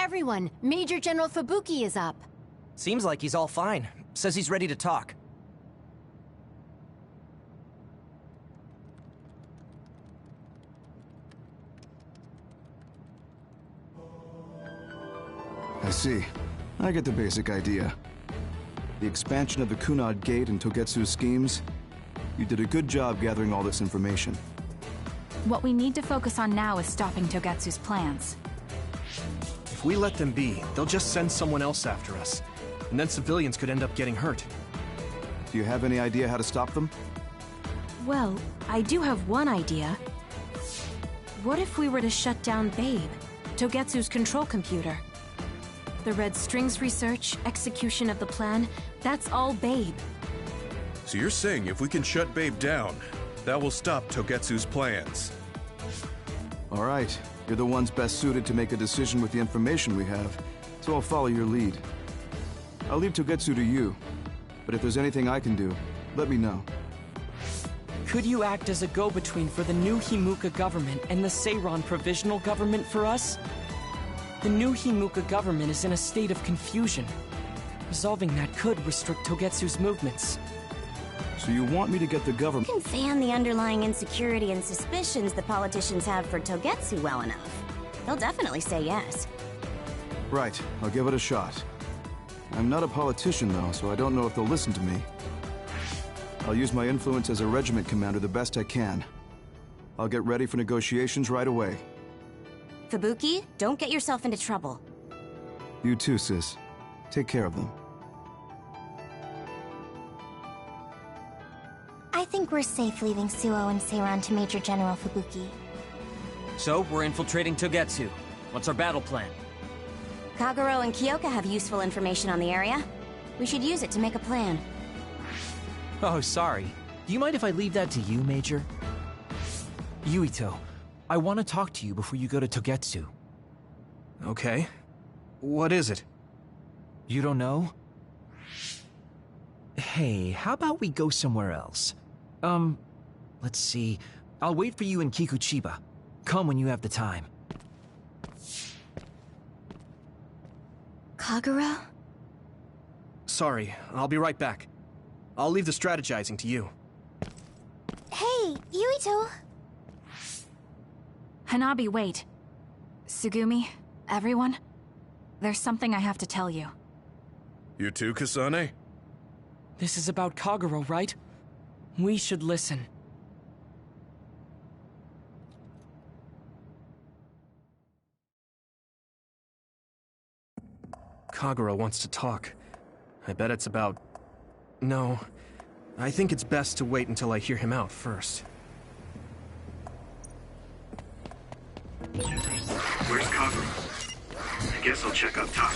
Everyone, Major General Fubuki is up. Seems like he's all fine. Says he's ready to talk. I see. I get the basic idea. The expansion of the Kunad Gate and Togetsu's schemes. You did a good job gathering all this information. What we need to focus on now is stopping Togetsu's plans. If we let them be, they'll just send someone else after us. And then civilians could end up getting hurt. Do you have any idea how to stop them? Well, I do have one idea. What if we were to shut down Babe, Togetsu's control computer? The Red Strings research, execution of the plan, that's all Babe. So you're saying if we can shut Babe down, that will stop Togetsu's plans? All right. You're the ones best suited to make a decision with the information we have, so I'll follow your lead. I'll leave Togetsu to you, but if there's anything I can do, let me know. Could you act as a go-between for the new Himuka government and the Seiran provisional government for us? The new Himuka government is in a state of confusion. Resolving that could restrict Togetsu's movements. So you want me to get the government... You can fan the underlying insecurity and suspicions the politicians have for Togetsu well enough. They'll definitely say yes. Right, I'll give it a shot. I'm not a politician, though, so I don't know if they'll listen to me. I'll use my influence as a regiment commander the best I can. I'll get ready for negotiations right away. Fubuki, don't get yourself into trouble. You too, sis. Take care of them. I think we're safe leaving Suo and Seiran to Major General Fubuki. So, we're infiltrating Togetsu. What's our battle plan? Kagero and Kyoka have useful information on the area. We should use it to make a plan. Oh, sorry. Do you mind if I leave that to you, Major? Yuito, I want to talk to you before you go to Togetsu. Okay. What is it? You don't know? Hey, how about we go somewhere else? Let's see. I'll wait for you in Kikuchiba. Come when you have the time. Kagero? Sorry, I'll be right back. I'll leave the strategizing to you. Hey, Yuito! Hanabi, wait. Tsugumi, everyone, there's something I have to tell you. You too, Kasane? This is about Kagero, right? We should listen. Kagero wants to talk. I bet it's about... No. I think it's best to wait until I hear him out first. Where's Kagero? I guess I'll check up top.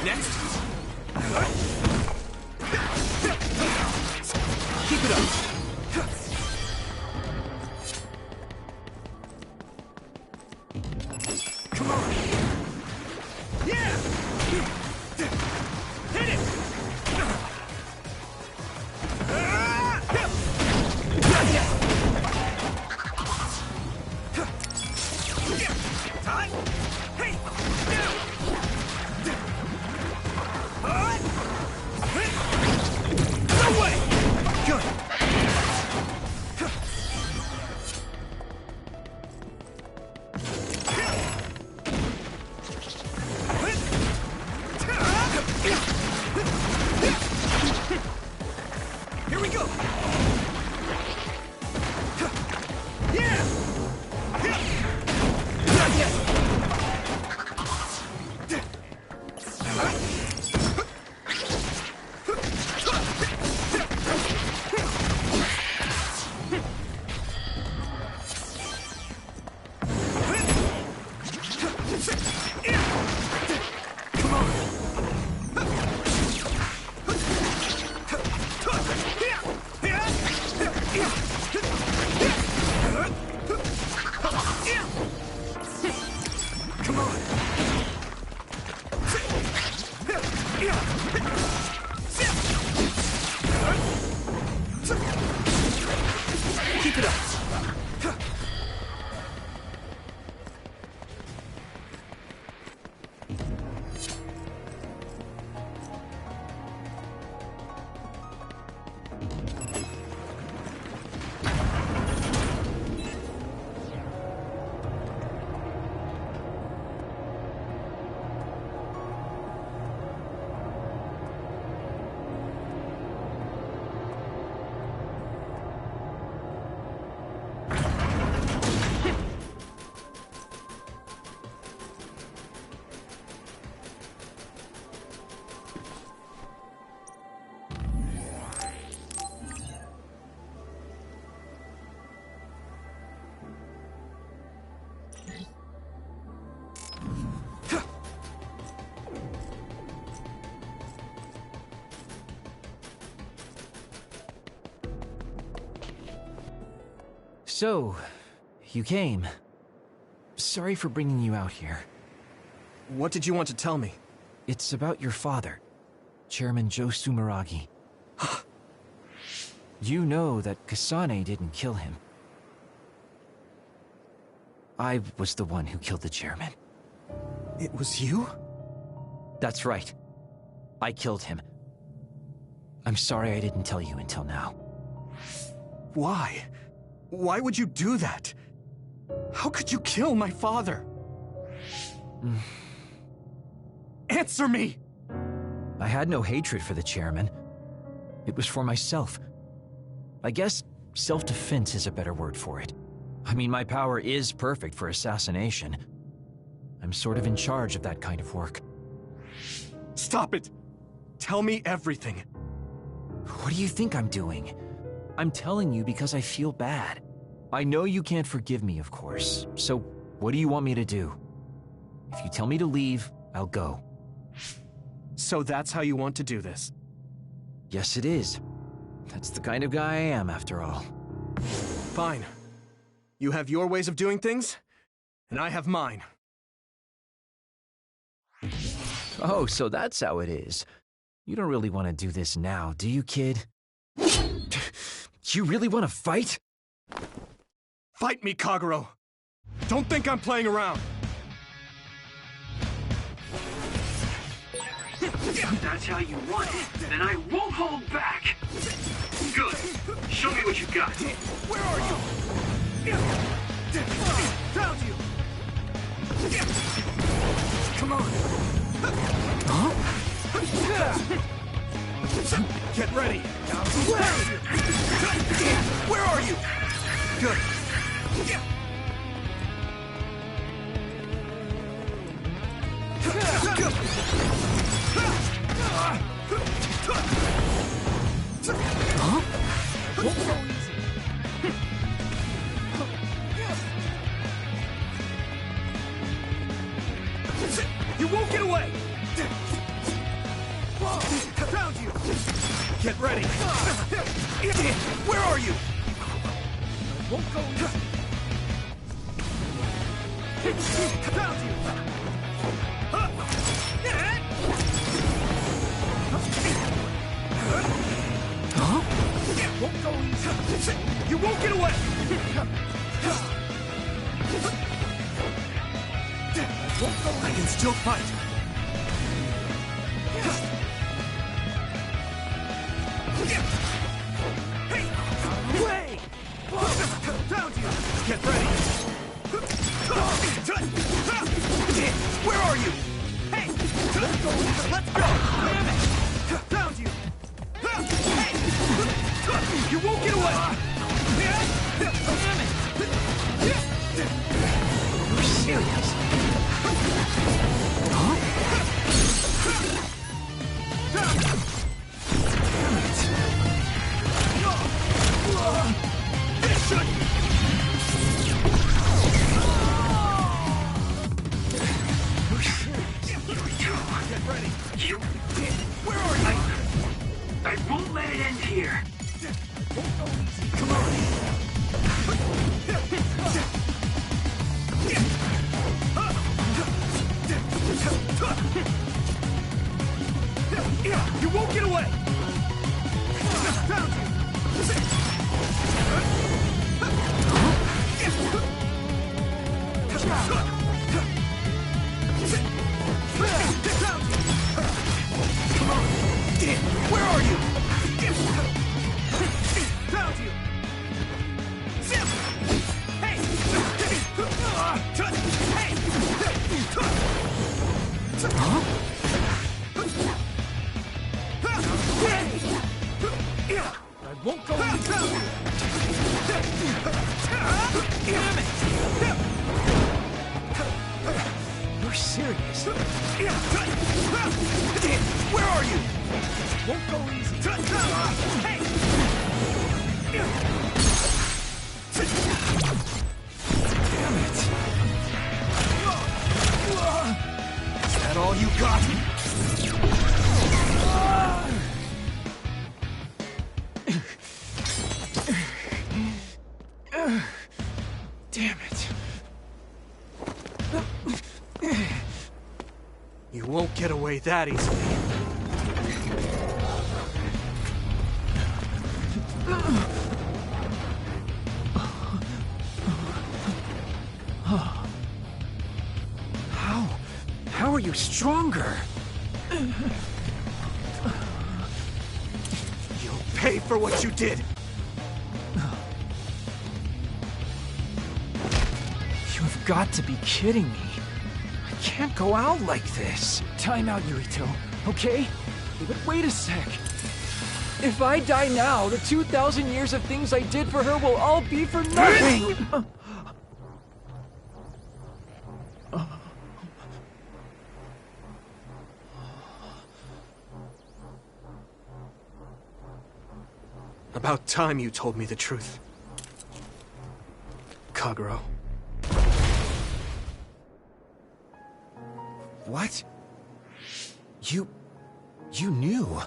Next. So, you came. Sorry for bringing you out here. What did you want to tell me? It's about your father, Chairman Joe Sumeragi. You know that Kasane didn't kill him. I was the one who killed the chairman. It was you? That's right. I killed him. I'm sorry I didn't tell you until now. Why? Why would you do that? How could you kill my father? Answer me! I had no hatred for the chairman. It was for myself. I guess self-defense is a better word for it. I mean, my power is perfect for assassination. I'm sort of in charge of that kind of work. Stop it! Tell me everything. What do you think I'm doing? I'm telling you because I feel bad. I know you can't forgive me, of course. So, what do you want me to do? If you tell me to leave, I'll go. So that's how you want to do this? Yes, it is. That's the kind of guy I am, after all. Fine. You have your ways of doing things, and I have mine. Oh, so that's how it is. You don't really want to do this now, do you, kid? You really want to fight? Fight me, Kagero! Don't think I'm playing around! If that's how you want it, then I won't hold back! Good. Show me what you got. Where are you? Found you! Come on! Huh? Get ready! Where are you? Good. Huh? You won't get away! Found you! Get ready! Where are you? I won't go easy. Found you! Huh? Won't go easy. You won't get away! Won't go easy. I can still fight. Way! Found you! Get ready! Where are you? Hey! Let's go! Damn it! Found you! Hey! You won't get away! Damn it! You're serious? Huh? This should... get away that easily. How are you stronger? You'll pay for what you did! You've got to be kidding me. I can't go out like this. Time out, Yurito, okay? But wait a sec. If I die now, the 2,000 years of things I did for her will all be for nothing! About time you told me the truth. Kagero. What? You knew?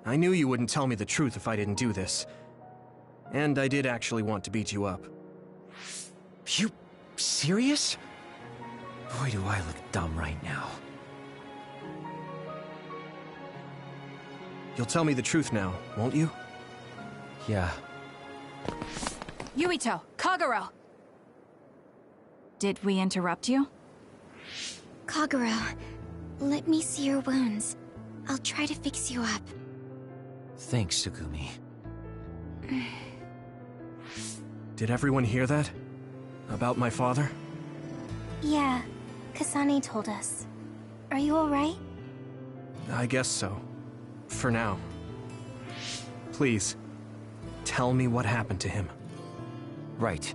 I knew you wouldn't tell me the truth if I didn't do this. And I did actually want to beat you up. You serious? Boy, do I look dumb right now. You'll tell me the truth now, won't you? Yeah. Yuito, Kagero! Did we interrupt you? Kagero, let me see your wounds. I'll try to fix you up. Thanks, Tsugumi. Did everyone hear that? About my father? Yeah, Kasane told us. Are you alright? I guess so. For now. Please, tell me what happened to him. Right.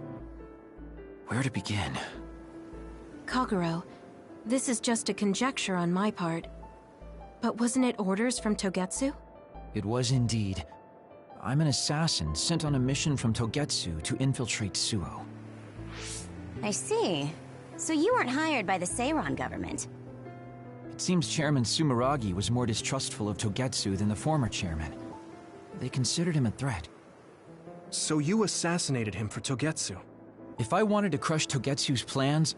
Where to begin? Kagero, this is just a conjecture on my part. But wasn't it orders from Togetsu? It was indeed. I'm an assassin sent on a mission from Togetsu to infiltrate Suo. I see. So you weren't hired by the Seiran government. It seems Chairman Sumeragi was more distrustful of Togetsu than the former chairman. They considered him a threat. So you assassinated him for Togetsu? If I wanted to crush Togetsu's plans,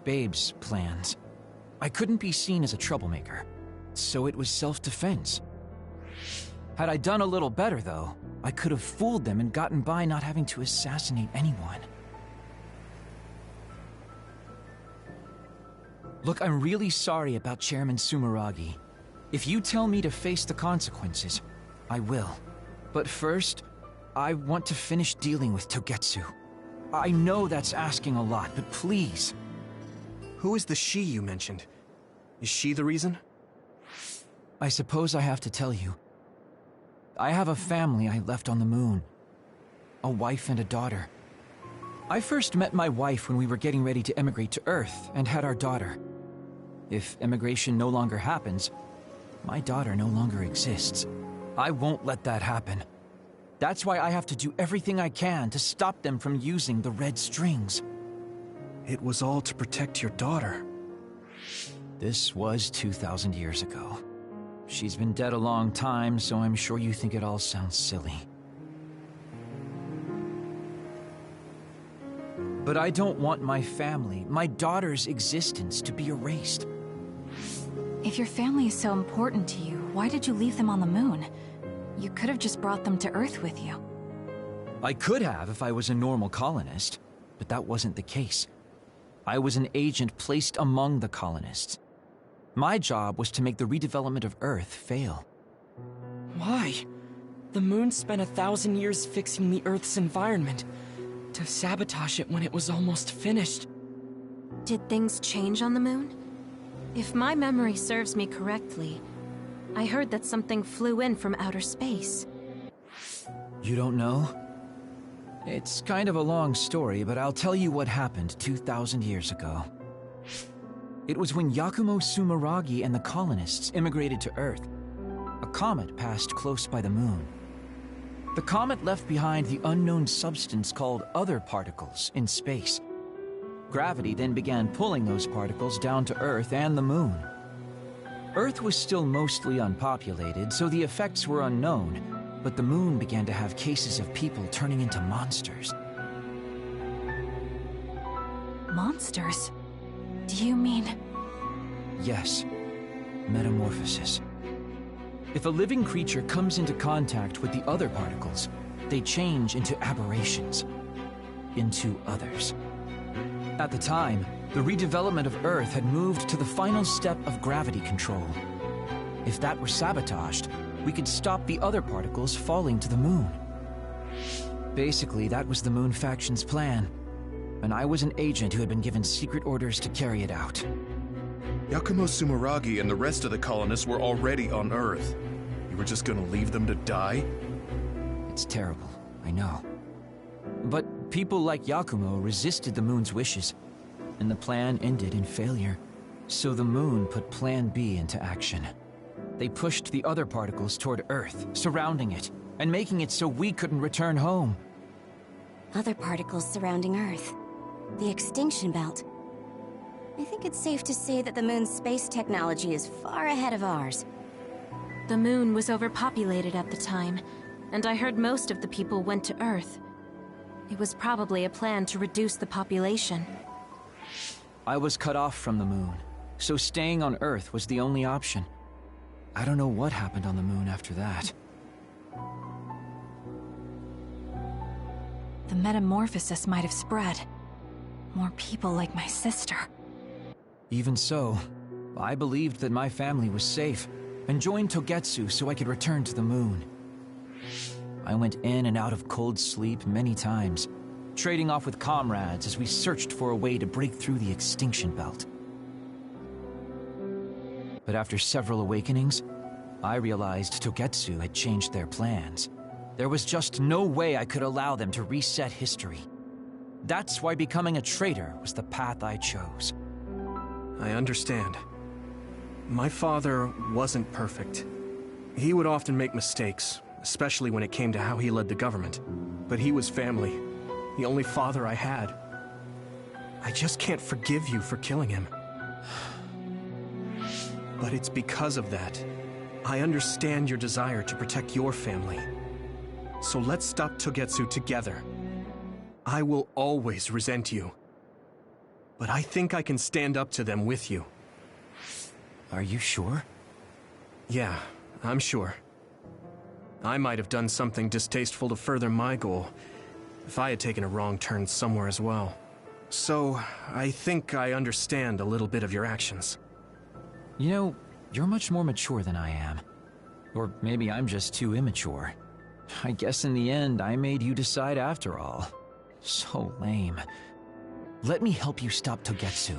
Babe's plans, I couldn't be seen as a troublemaker. So it was self-defense. Had I done a little better, though, I could have fooled them and gotten by not having to assassinate anyone. Look, I'm really sorry about Chairman Sumeragi. If you tell me to face the consequences, I will. But first, I want to finish dealing with Togetsu. I know that's asking a lot, but please. Who is the she you mentioned? Is she the reason? I suppose I have to tell you. I have a family I left on the moon. A wife and a daughter. I first met my wife when we were getting ready to emigrate to Earth and had our daughter. If emigration no longer happens, my daughter no longer exists. I won't let that happen. That's why I have to do everything I can to stop them from using the red strings. It was all to protect your daughter. This was 2,000 years ago. She's been dead a long time, so I'm sure you think it all sounds silly. But I don't want my family, my daughter's existence, to be erased. If your family is so important to you, why did you leave them on the moon? You could have just brought them to Earth with you. I could have if I was a normal colonist, but that wasn't the case. I was an agent placed among the colonists. My job was to make the redevelopment of Earth fail. Why? The moon spent 1,000 years fixing the Earth's environment, to sabotage it when it was almost finished. Did things change on the moon? If my memory serves me correctly, I heard that something flew in from outer space. You don't know? It's kind of a long story, but I'll tell you what happened 2,000 years ago. It was when Yakumo Sumeragi and the colonists immigrated to Earth. A comet passed close by the moon. The comet left behind the unknown substance called other particles in space. Gravity then began pulling those particles down to Earth and the moon. Earth was still mostly unpopulated, so the effects were unknown, but the moon began to have cases of people turning into monsters. Monsters? Do you mean... Yes. Metamorphosis. If a living creature comes into contact with the other particles, they change into aberrations. Into others. At the time, the redevelopment of Earth had moved to the final step of gravity control. If that were sabotaged, we could stop the other particles falling to the moon. Basically, that was the Moon Faction's plan, and I was an agent who had been given secret orders to carry it out. Yakumo Sumeragi and the rest of the colonists were already on Earth. You were just gonna leave them to die? It's terrible, I know. But people like Yakumo resisted the moon's wishes, and the plan ended in failure. So the moon put Plan B into action. They pushed the other particles toward Earth, surrounding it, and making it so we couldn't return home. Other particles surrounding Earth. The extinction belt. I think it's safe to say that the moon's space technology is far ahead of ours. The moon was overpopulated at the time, and I heard most of the people went to Earth. It was probably a plan to reduce the population. I was cut off from the moon, so staying on Earth was the only option. I don't know what happened on the moon after that. The metamorphosis might have spread. More people like my sister. Even so, I believed that my family was safe, and joined Togetsu so I could return to the moon. I went in and out of cold sleep many times, trading off with comrades as we searched for a way to break through the extinction belt. But after several awakenings, I realized Togetsu had changed their plans. There was just no way I could allow them to reset history. That's why becoming a traitor was the path I chose. I understand. My father wasn't perfect. He would often make mistakes, especially when it came to how he led the government. But he was family, the only father I had. I just can't forgive you for killing him. But it's because of that. I understand your desire to protect your family. So let's stop Togetsu together. I will always resent you. But I think I can stand up to them with you. Are you sure? Yeah, I'm sure. I might have done something distasteful to further my goal, if I had taken a wrong turn somewhere as well. So, I think I understand a little bit of your actions. You know, you're much more mature than I am. Or maybe I'm just too immature. I guess in the end, I made you decide after all. So lame. Let me help you stop Togetsu.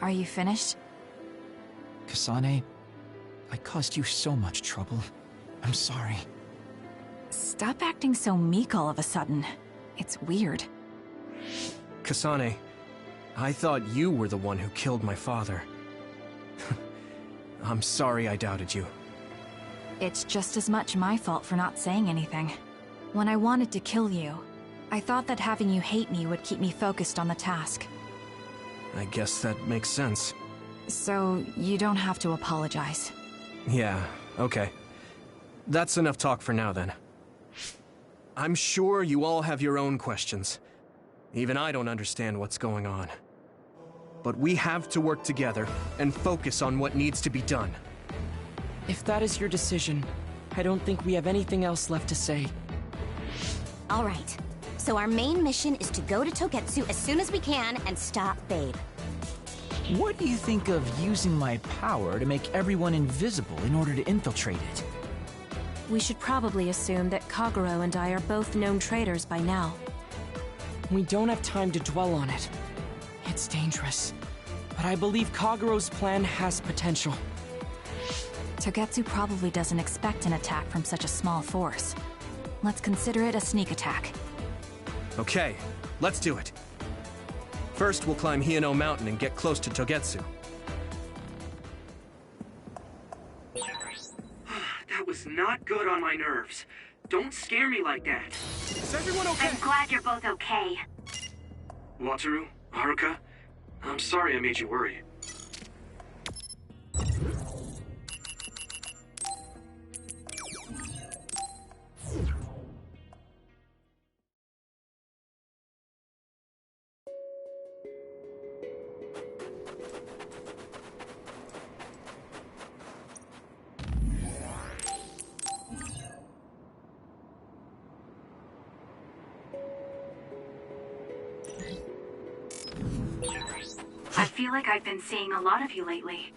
Are you finished? Kasane, I caused you so much trouble. I'm sorry. Stop acting so meek all of a sudden. It's weird. Kasane, I thought you were the one who killed my father. I'm sorry I doubted you. It's just as much my fault for not saying anything. When I wanted to kill you, I thought that having you hate me would keep me focused on the task. I guess that makes sense. So, you don't have to apologize. Yeah, okay. That's enough talk for now, then. I'm sure you all have your own questions. Even I don't understand what's going on. But we have to work together and focus on what needs to be done. If that is your decision, I don't think we have anything else left to say. All right. So our main mission is to go to Togetsu as soon as we can and stop Babe. What do you think of using my power to make everyone invisible in order to infiltrate it? We should probably assume that Kagero and I are both known traitors by now. We don't have time to dwell on it. It's dangerous. But I believe Kagero's plan has potential. Togetsu probably doesn't expect an attack from such a small force. Let's consider it a sneak attack. Okay, let's do it. First, we'll climb Hiyano Mountain and get close to Togetsu. That was not good on my nerves. Don't scare me like that. Is everyone okay? I'm glad you're both okay. Wataru, Haruka, I'm sorry I made you worry. I feel like I've been seeing a lot of you lately.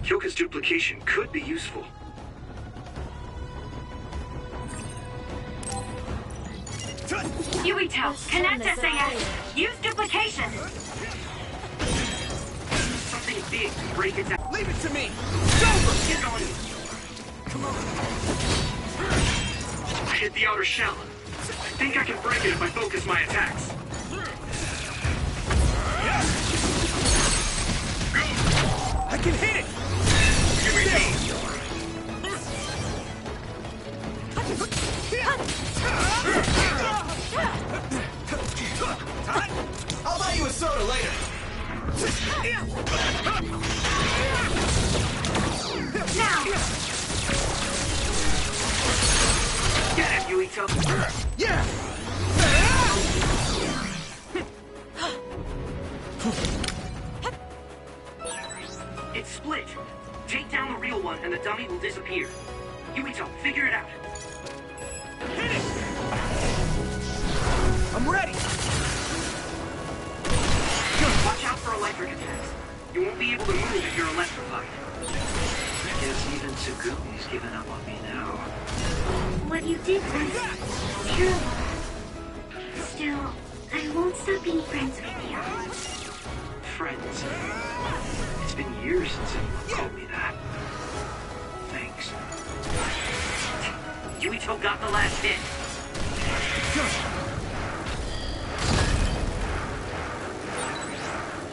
Kyoka's duplication could be useful. Yuito, connect SAS! Use duplication! Something big to break it down. Leave it to me! Get on it! Come on. I hit the outer shell. I think I can break it if I focus my attacks. I can hit it! Here we go! I'll buy you a soda later! Now! Get it, Yuito! Yeah! It's split. Take down the real one and the dummy will disappear. Yuito, figure it out. Hit it! I'm ready! Watch out for electric attacks. You won't be able to move if you're electrified. I guess even Tsugumi's given up on me now. What you did was true. Still, I won't stop being friends with you. Friends. It's been years since anyone called me that. Thanks. Yuito got the last hit.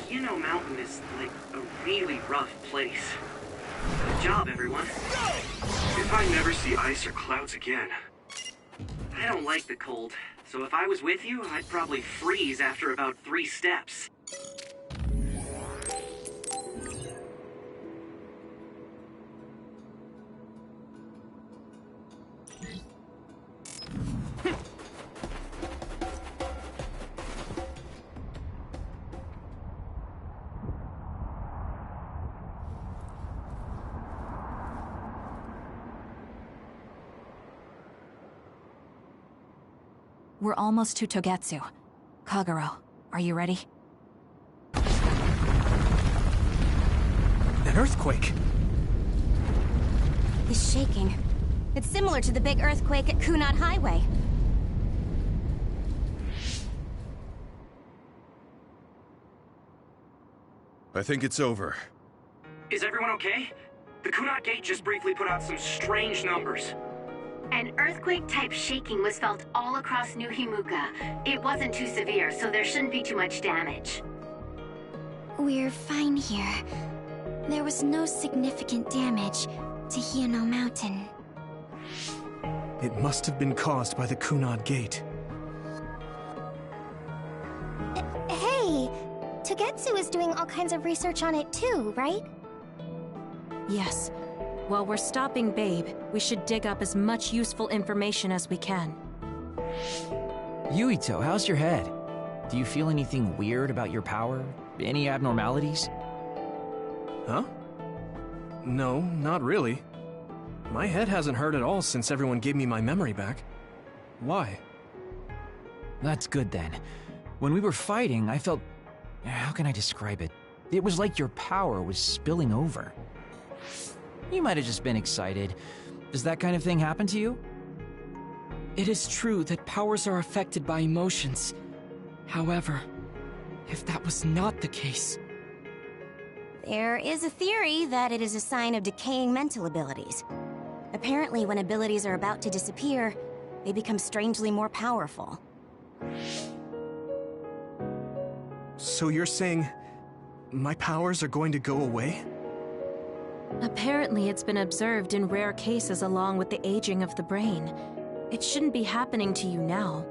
Yino Mountain is like a really rough place. Good job, everyone. If I never see ice or clouds again. I don't like the cold, so if I was with you, I'd probably freeze after about 3 steps. We're almost to Togetsu. Kagero, are you ready? An earthquake! It's shaking. It's similar to the big earthquake at Kunad Highway. I think it's over. Is everyone okay? The Kunad Gate just briefly put out some strange numbers. An earthquake-type shaking was felt all across New Himuka. It wasn't too severe, so there shouldn't be too much damage. We're fine here. There was no significant damage to Hino Mountain. It must have been caused by the Kunad Gate. Hey! Togetsu is doing all kinds of research on it too, right? Yes. While we're stopping Babe, we should dig up as much useful information as we can. Yuito, how's your head? Do you feel anything weird about your power? Any abnormalities? Huh? No, not really. My head hasn't hurt at all since everyone gave me my memory back. Why? That's good then. When we were fighting, I felt... How can I describe it? It was like your power was spilling over. You might have just been excited. Does that kind of thing happen to you? It is true that powers are affected by emotions. However, if that was not the case... There is a theory that it is a sign of decaying mental abilities. Apparently, when abilities are about to disappear, they become strangely more powerful. So you're saying... my powers are going to go away? Apparently, it's been observed in rare cases along with the aging of the brain. It shouldn't be happening to you now.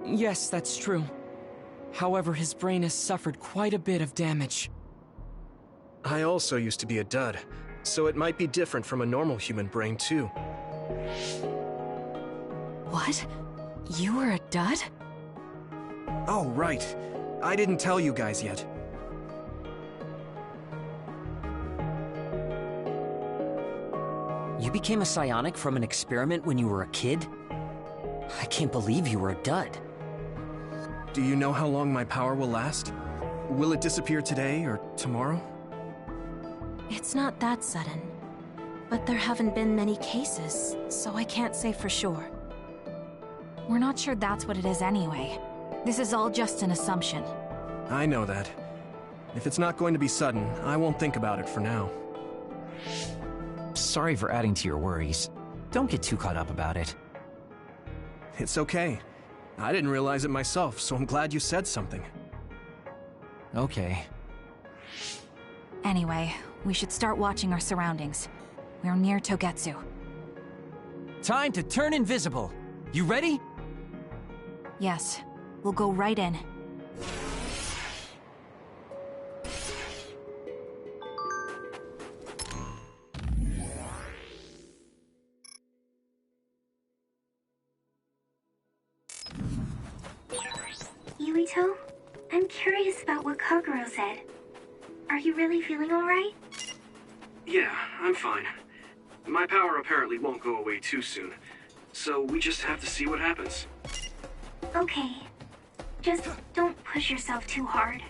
Yes, that's true. However, his brain has suffered quite a bit of damage. I also used to be a dud, so it might be different from a normal human brain, too. What? You were a dud? Oh, right. I didn't tell you guys yet. You became a psionic from an experiment when you were a kid? I can't believe you were a dud. Do you know how long my power will last? Will it disappear today or tomorrow? It's not that sudden. But there haven't been many cases, so I can't say for sure. We're not sure that's what it is anyway. This is all just an assumption. I know that. If it's not going to be sudden, I won't think about it for now. Sorry for adding to your worries. Don't get too caught up about it. It's okay. I didn't realize it myself, so I'm glad you said something. Okay. Anyway, we should start watching our surroundings. We're near Togetsu. Time to turn invisible. You ready? Yes. We'll go right in. Yuito, I'm curious about what Kaguro said. Are you really feeling alright? Yeah, I'm fine. My power apparently won't go away too soon, so we just have to see what happens. Okay. Just don't push yourself too hard.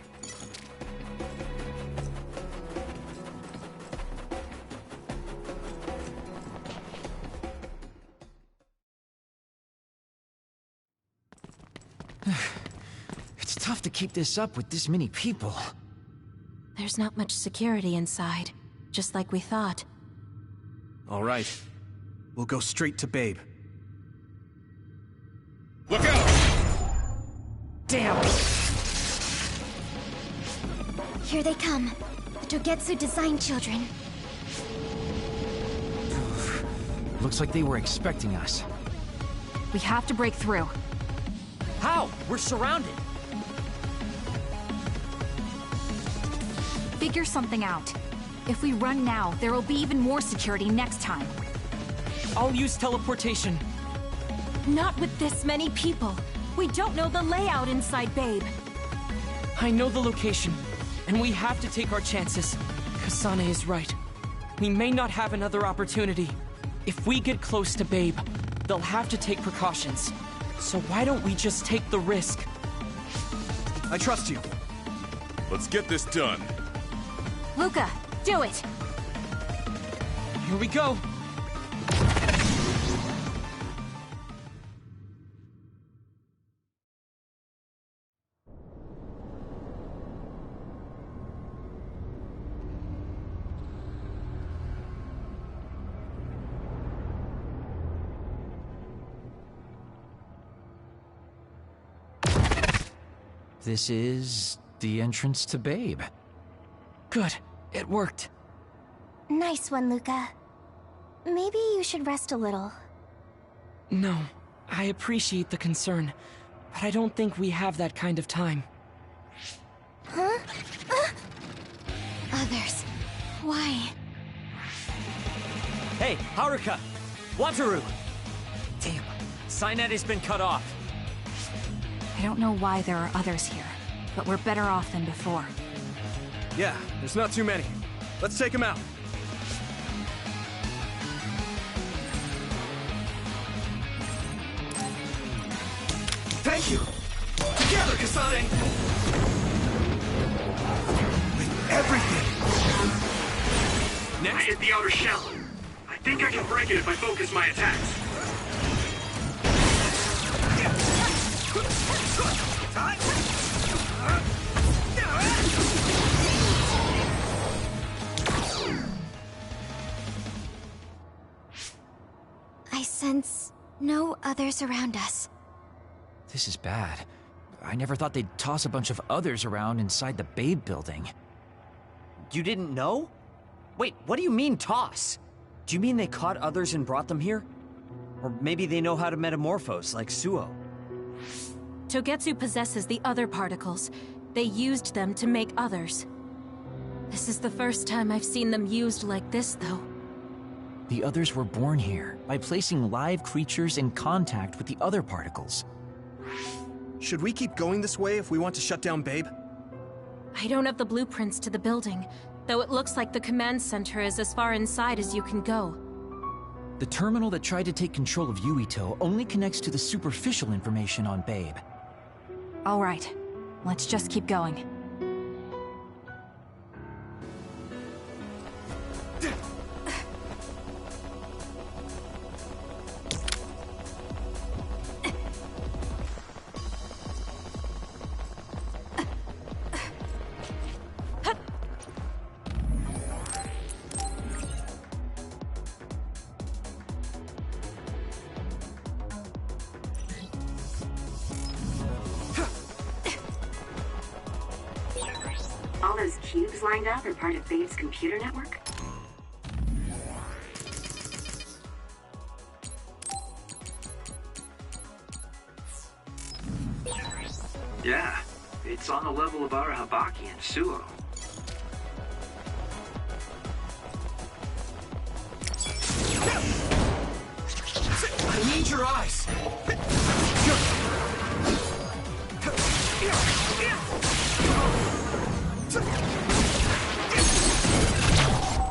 It's tough to keep this up with this many people. There's not much security inside, just like we thought. All right. We'll go straight to Babe. Look out! Damn! Here they come. The Togetsu design children. Looks like they were expecting us. We have to break through. How? We're surrounded. Figure something out. If we run now, there will be even more security next time. I'll use teleportation. Not with this many people. We don't know the layout inside Babe. I know the location, and we have to take our chances. Kasane is right. We may not have another opportunity. If we get close to Babe, they'll have to take precautions. So why don't we just take the risk? I trust you. Let's get this done. Luca, do it! Here we go. This is the entrance to Babe. Good. It worked. Nice one, Luca. Maybe you should rest a little. No, I appreciate the concern, but I don't think we have that kind of time. Huh? Others. Why? Hey, Haruka! Wataru! Damn, Cynet has been cut off. I don't know why there are others here, but we're better off than before. Yeah, there's not too many. Let's take them out. Thank you! Together, Kasane! With everything! I hit the outer shell. I think I can break it if I focus my attacks. I sense no others around us. This is bad. I never thought they'd toss a bunch of others around inside the Babe building. You didn't know? Wait, what do you mean, toss? Do you mean they caught others and brought them here? Or maybe they know how to metamorphose, like Suo? Togetsu possesses the other particles. They used them to make others. This is the first time I've seen them used like this, though. The others were born here by placing live creatures in contact with the other particles. Should we keep going this way if we want to shut down Babe? I don't have the blueprints to the building, though it looks like the command center is as far inside as you can go. The terminal that tried to take control of Yuito only connects to the superficial information on Babe. All right. Let's just keep going. All those cubes lined up are part of Babe's computer network? Yeah, it's on the level of Arahabaki and Suo. I need your eyes!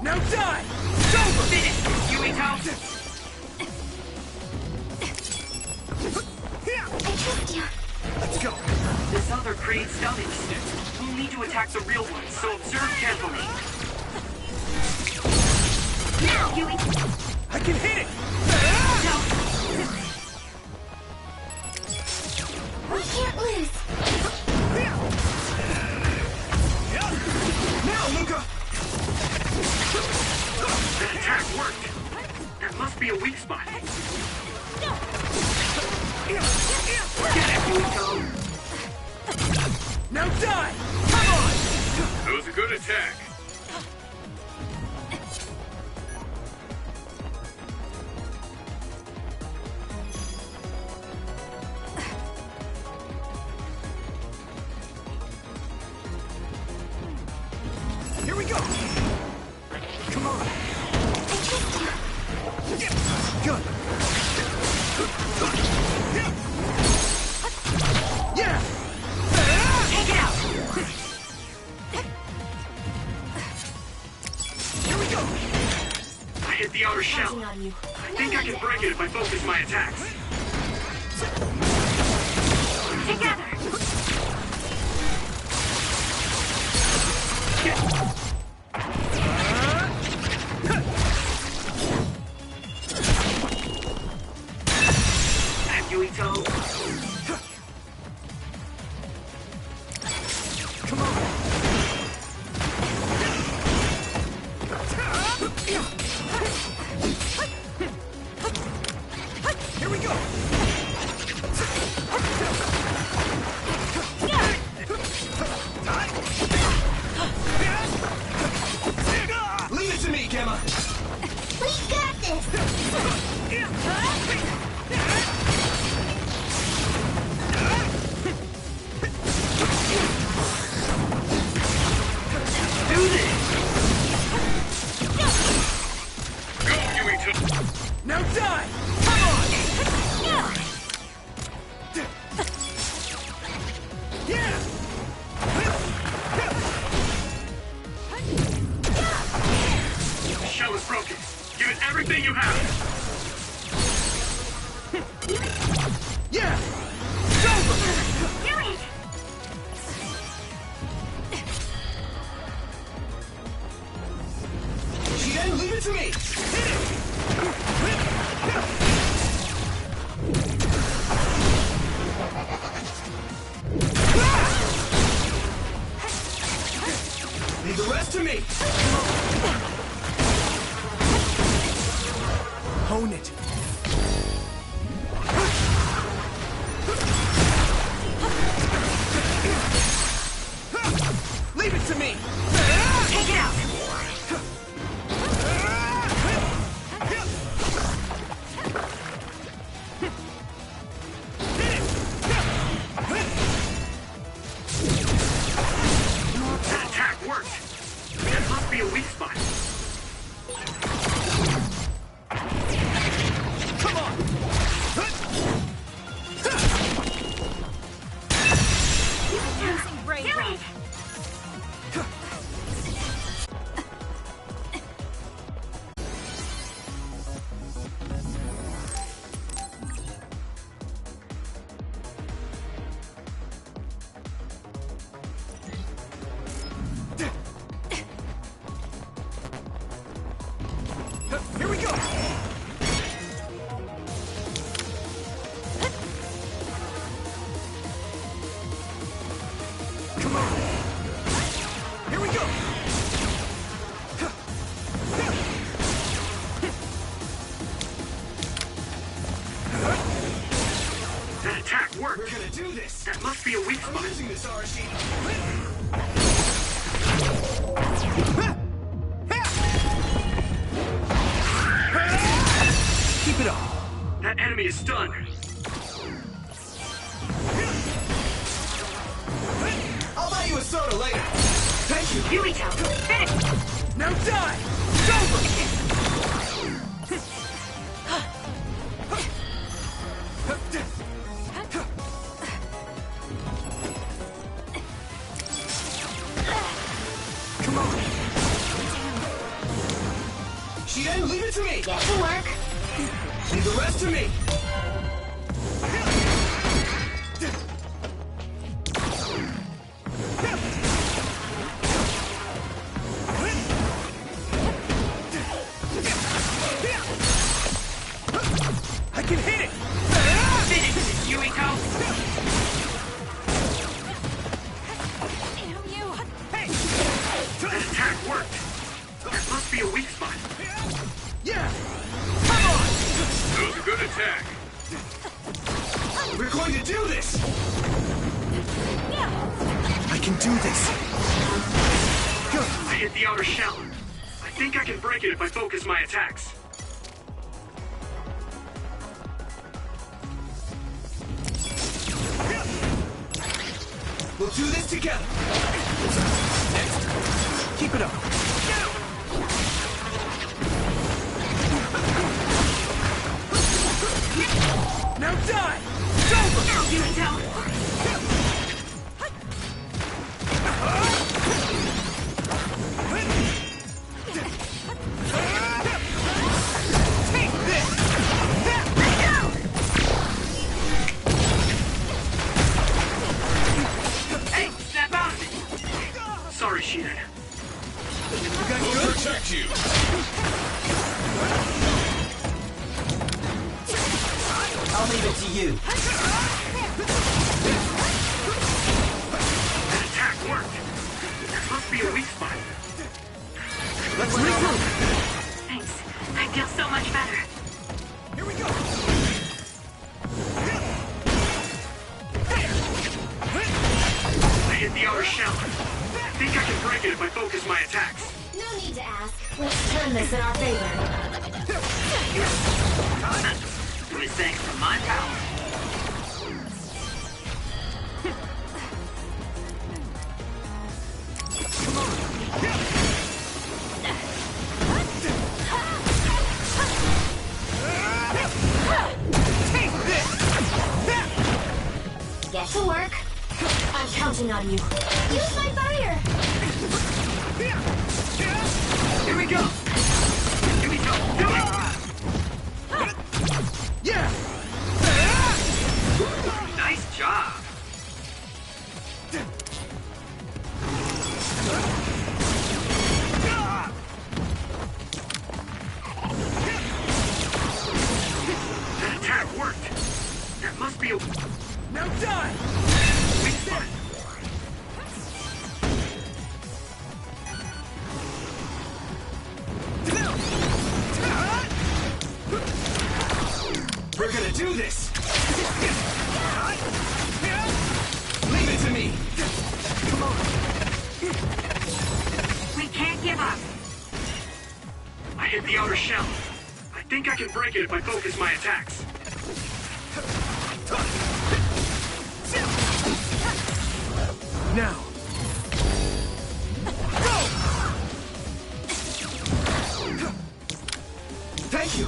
Now die! Go! Finish, Yuito! I trust you. Let's go! This other creates dummies. We'll need to attack the real ones, so observe carefully. Now, Yuito! I can hit it! We can't lose. Now, Luca! That attack worked. That must be a weak spot. Get it, Yuito! Now die! Come on! That was a good attack. Here we go! Come on! Good! Yeah! Take it out! Here we go! I hit the outer shell. I think I can break it if I focus my attacks. Together! And Yuito. Come on! Here we go! do this! That must be a weak spot. I'm using this Arashi. Keep it up. That enemy is stunned. I'll buy you a soda later. Thank you. Yumito, finish! Now die! It's over! Come on! Shien, leave it to me! Get to work. Leave the rest to me! I can hit it! Finish it, Yumito! Damn you! Hey! That attack worked. That must be a weak spot. Yeah! Come on! That was a good attack. We're going to do this! I can do this! I hit the outer shell. I think I can break it if I focus my attacks. We'll do this together! Next! Keep it up! Now die! It's over! Yumito! Take this! Hey, snap out of it! Sorry, Shien. We'll protect you. I'll leave it to you. That attack worked. That must be a weak spot. Let's regroup! Thanks. I feel so much better. Here we go! I hit the outer shell. I think I can break it if I focus my attacks. No need to ask. Let's turn this in our favor. It was thanks to my power. Take this! Get to work. I'm counting on you. Use my fire! Here we go! Here we go! Do it! Yeah! Nice job! That attack worked! That must be a Now die! weak spot. We're gonna do this! Leave it to me! Come on! We can't give up. I hit the outer shell. I think I can break it if I focus my attacks. Now! Go! Thank you!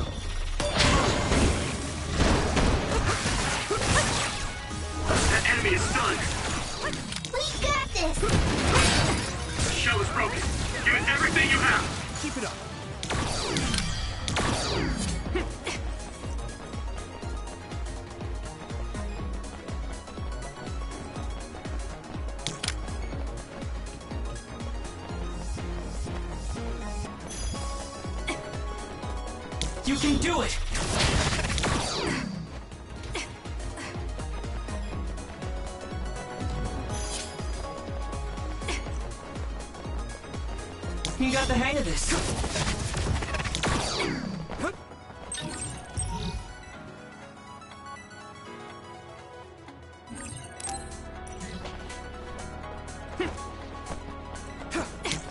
That enemy is stunned. We got this! The shell is broken. Give it everything you have. Keep it up! You can do it! You got the hang of this.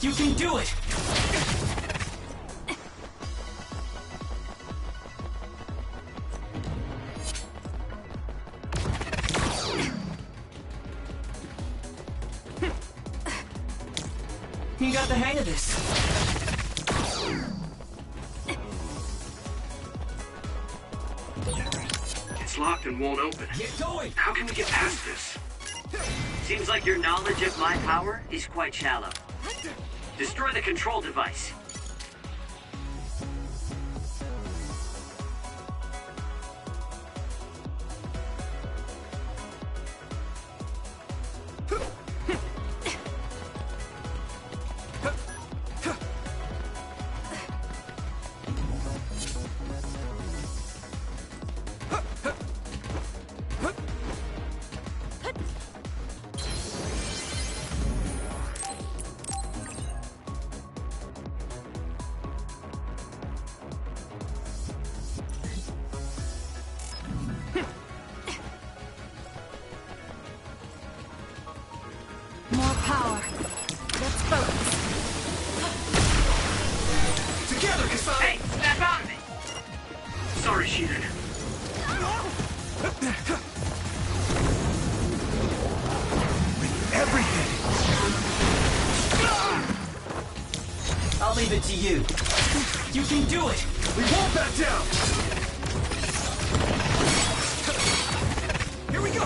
You can do it! You got the hang of this. It's locked and won't open. Get going! How can we get past this? Seems like your knowledge of my power is quite shallow. Destroy the control device. More power. Let's focus. Together, Kasai! Hey, snap out of it! Sorry, Shiren. With everything! I'll leave it to you. You can do it! We won't back down! Here we go!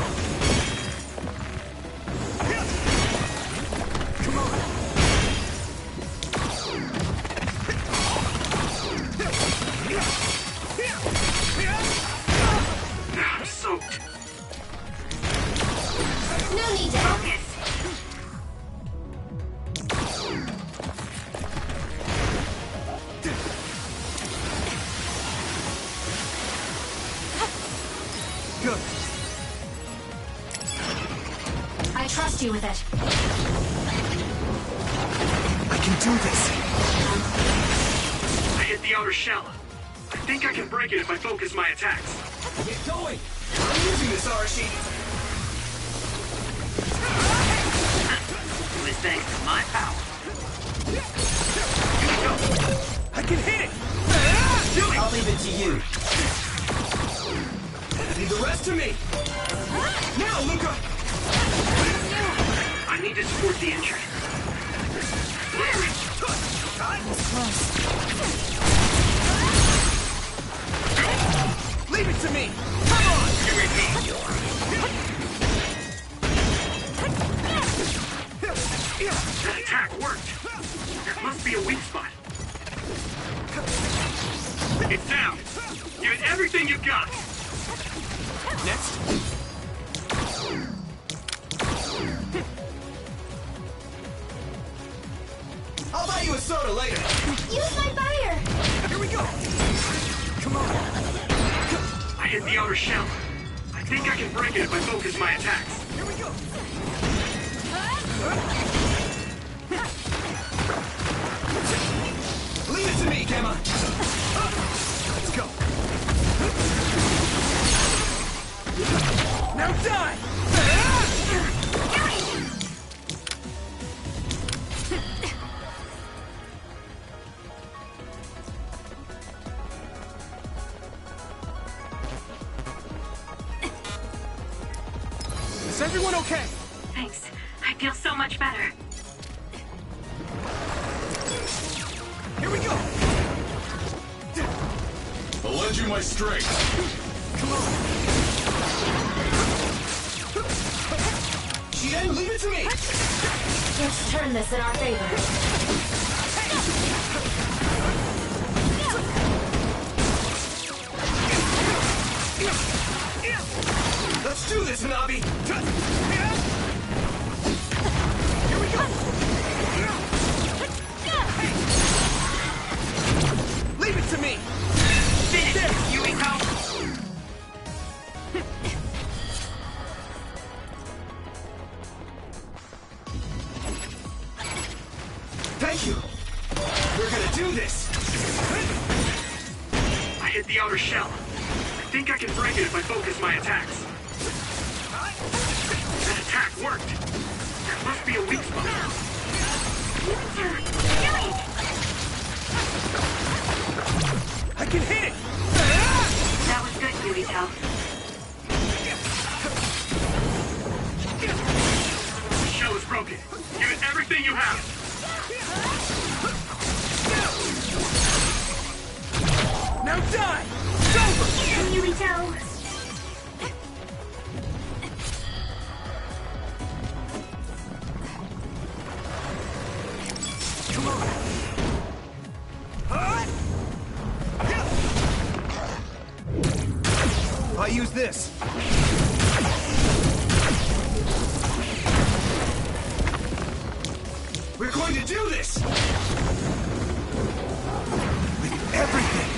I'm soaked. No need to focus. Good. I trust you with it. I can do this. I hit the outer shell. I think I can break it if I focus my attacks. Get going! I'm using this, Arashi. It was thanks to my power. I can hit it! I'll leave it to you. Leave the rest to me. Now, Luca! I need to support the injured. Leave it to me! Come on! That attack worked. There must be a weak spot. It's down. Give it everything you've got. Next. I'll buy you a soda later. Use my fire! Here we go. Come on. I hit the outer shell. I think I can break it if I focus my attacks. Here we go. Leave it to me, Gemma. Let's go. Now die! Is everyone okay? Thanks. I feel so much better. Here we go! I'll lend you my strength. Come on! Shien, leave it to me! Let's turn this in our favor. Let's do this, Hanabi! Here we go! Leave it to me! Finish it, Yumiko! Thank you! We're gonna do this! I hit the outer shell. I think I can break it if I focus my attacks. That attack worked. There must be a weak spot. everything you have! Now die! It's over! Yumito! Come on! I use this! We're going to do this! With everything!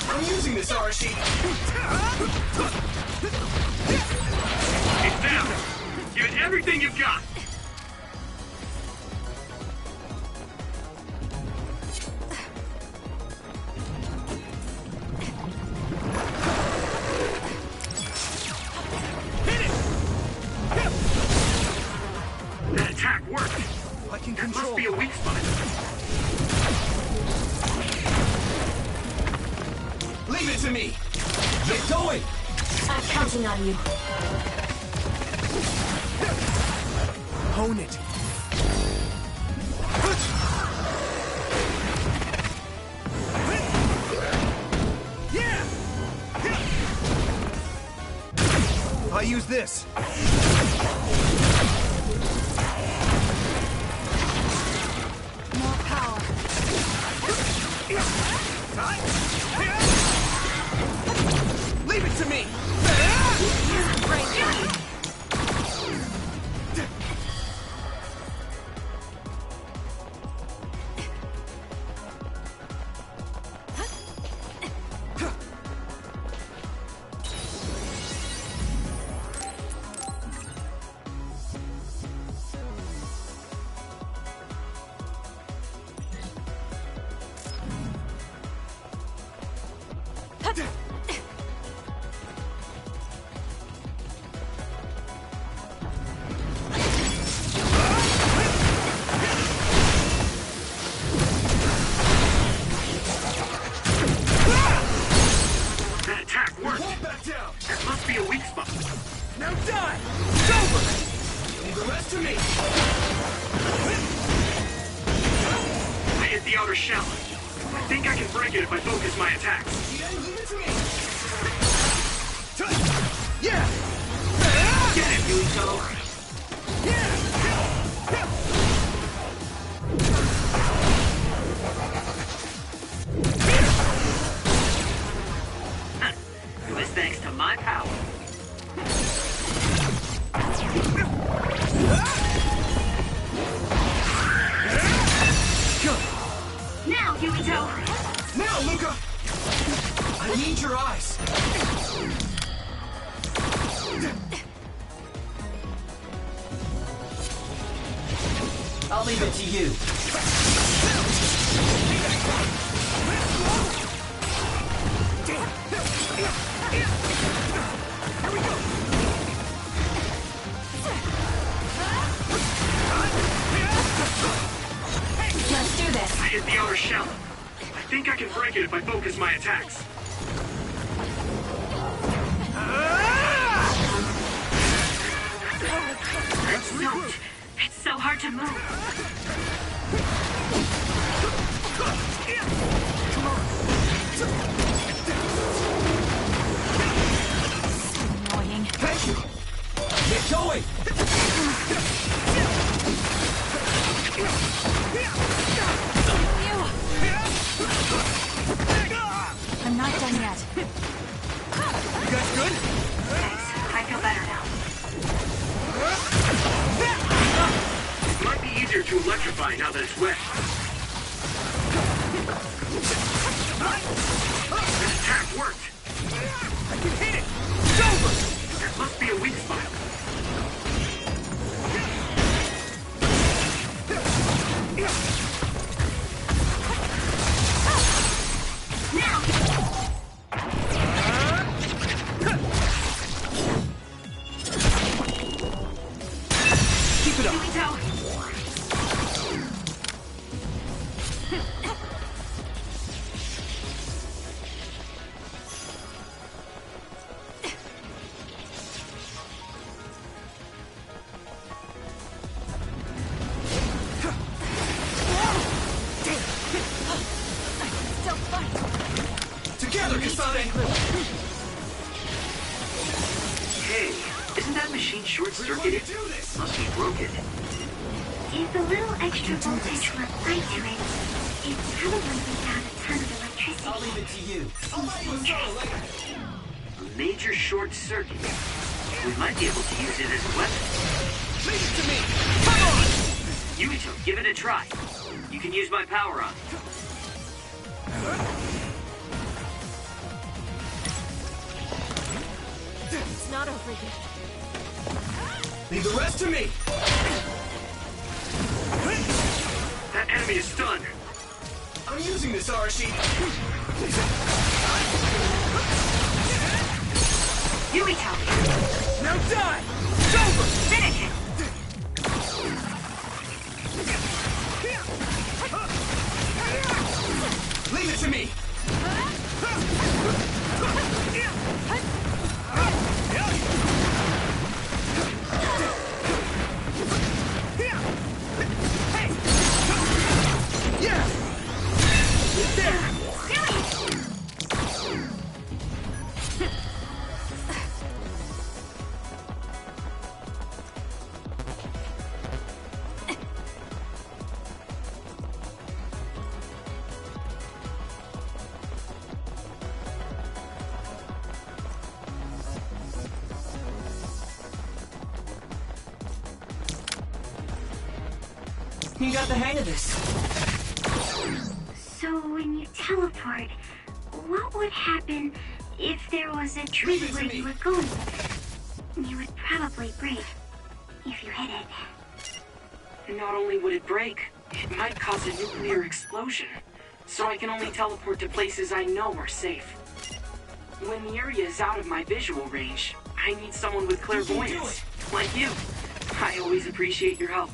I'm using this, Arashi! It's down! Give it everything you've got! That attack worked! I can That control. must be a weak spot. Leave it to me! Get going! I'm counting on you. Hone it! I use this! More power. Leave it to me! That attack worked! Won't back down! That must be a weak spot. Now die! It's over! Leave the rest to me! I hit the outer shell. I think I can break it if I focus my attacks. Leave it to me! Yeah! Get it, Yumito! It was thanks to my power. Now, Yumito! Now, Luca! I need your eyes! I'll leave it to you. Let's do this. I hit the outer shell. I think I can break it if I focus my attacks. It's so hard to move. Annoying. Thank you! Get going! I'm not done yet. You guys good? I feel better now. It might be easier to electrify now that it's wet. This attack worked. I can hit it! It's over! That must be a weak spot. Keep it up! Yumito! machine short-circuited? Must be broken. If a little extra voltage were applied to it, it'd probably leak out a ton of electricity. I'll leave it to you. A major short circuit. We might be able to use it as a weapon. Leave it to me! Come on! Yuito, give it a try. You can use my power on it. It's not over yet. Leave the rest to me! That enemy is stunned. I'm using this Arashi. Yuito! Now die! It's over! Finish it! Leave it to me! Yeah! There! You got the hang of this. So when you teleport, what would happen if there was a tree where you were going? You would probably break if you hit it. And not only would it break, it might cause a nuclear explosion. So I can only teleport to places I know are safe. When the area is out of my visual range, I need someone with clairvoyance, like you. I always appreciate your help.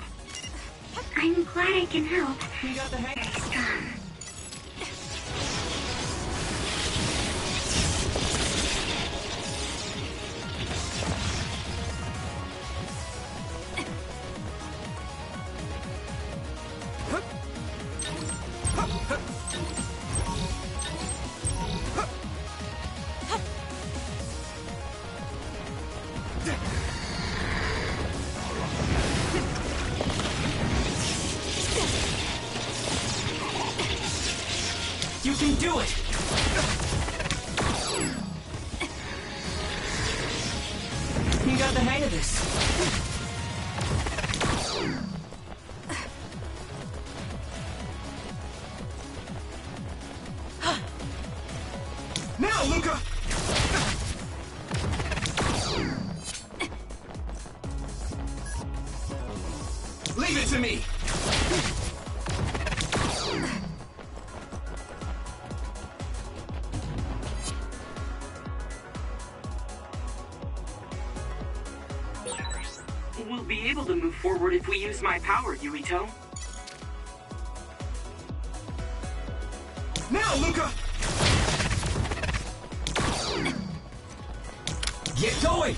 I'm glad I can help. You got the hang. Very strong. You can do it! You got the hang of this. Now, Luca! Leave it to me! We'll be able to move forward if we use my power, Yuito. Now, Luca! Get going!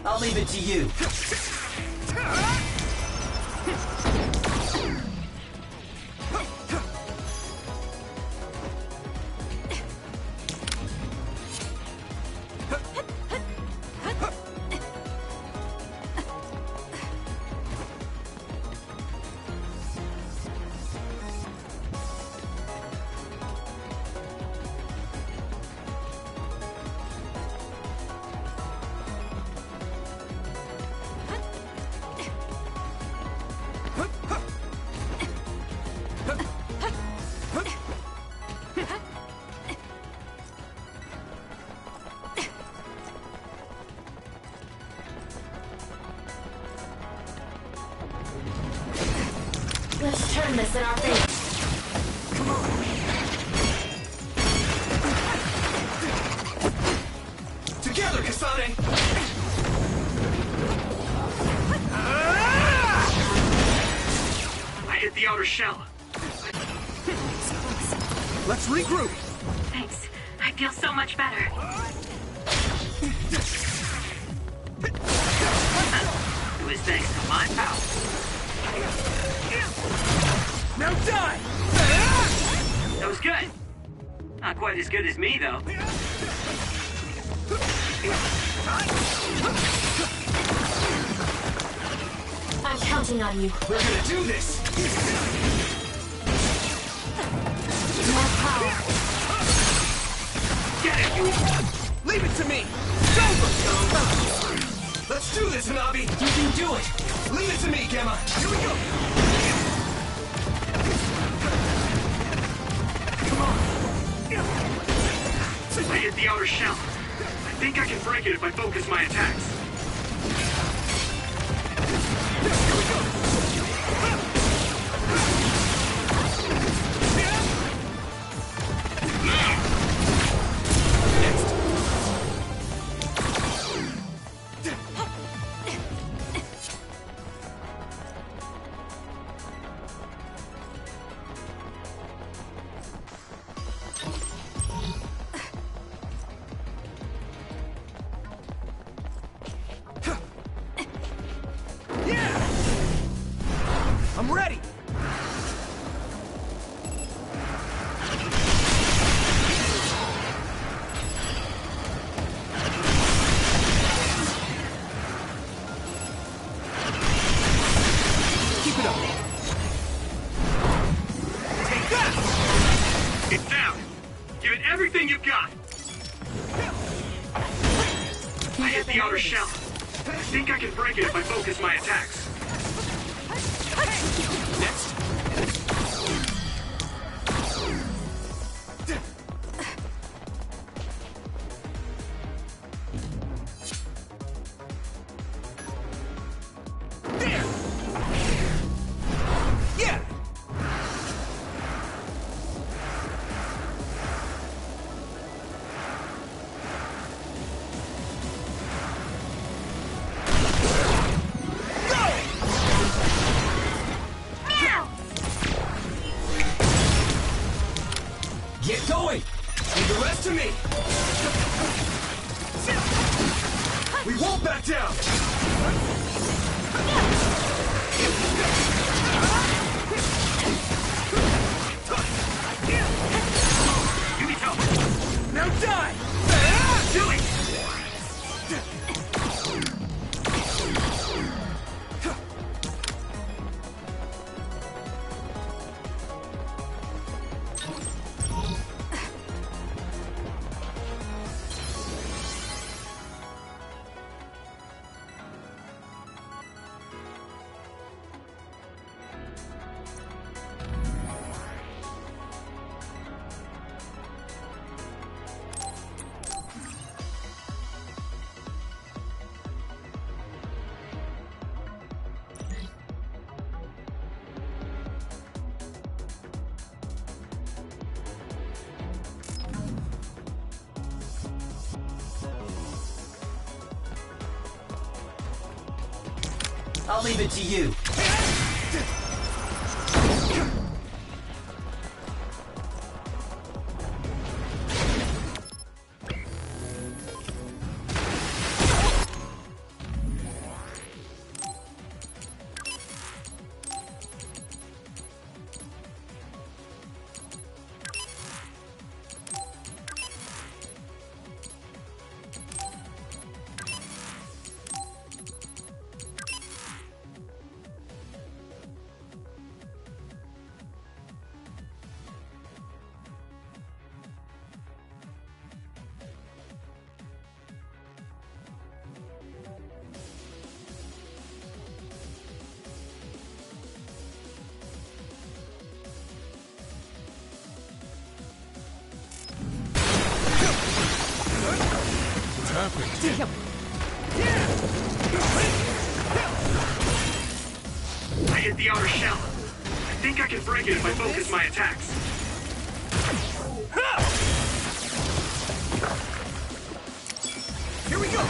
I'll leave it to you. turn this in our favor. Come on. Together, Kasane! I hit the outer shell. Let's regroup. Thanks. I feel so much better. It was thanks to my power. Now die! That was good. Not quite as good as me, though. I'm counting on you. We're gonna do this! More power. Get it, you! Leave it to me! It's over! Let's do this, Hanabi! You can do it! Leave it to me, Gemma! Here we go! Come on! I hit the outer shell. I think I can break it if I focus my attacks. Here we go! I'm ready! Keep it up. Take that! It's down. Give it everything you've got. I hit the outer shell. I think I can break it if I focus my attacks. Next. There! Yeah! Get going! Leave the rest to me! We won't back down! Yumito! Now die! Do it! I'll leave it to you. Damn. I hit the outer shell. I think I can break it if I focus my attacks. Here we go!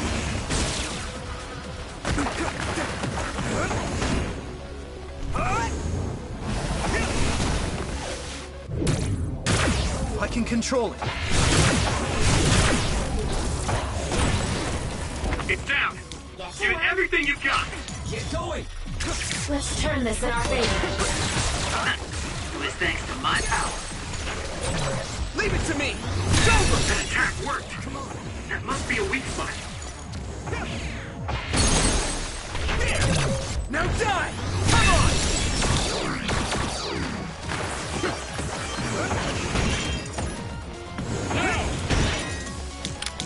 I can control it. It's down. Give it everything you've got. Get going! Let's turn this in our favor. It was thanks to my power. Leave it to me! That attack worked. Come on. That must be a weak spot. Now die! Come on!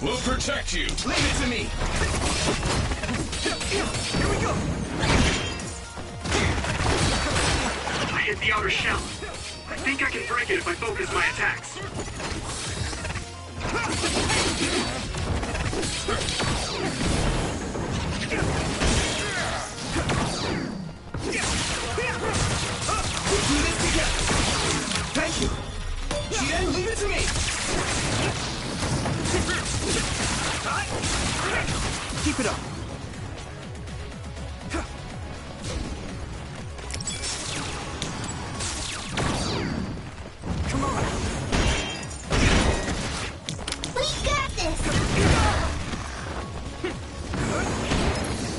We'll protect you. Leave it to me! Here we go! I hit the outer shell. I think I can break it if I focus my attacks. We'll do this together! Thank you! Jen, leave it to me! Keep it up! Come on! We got this!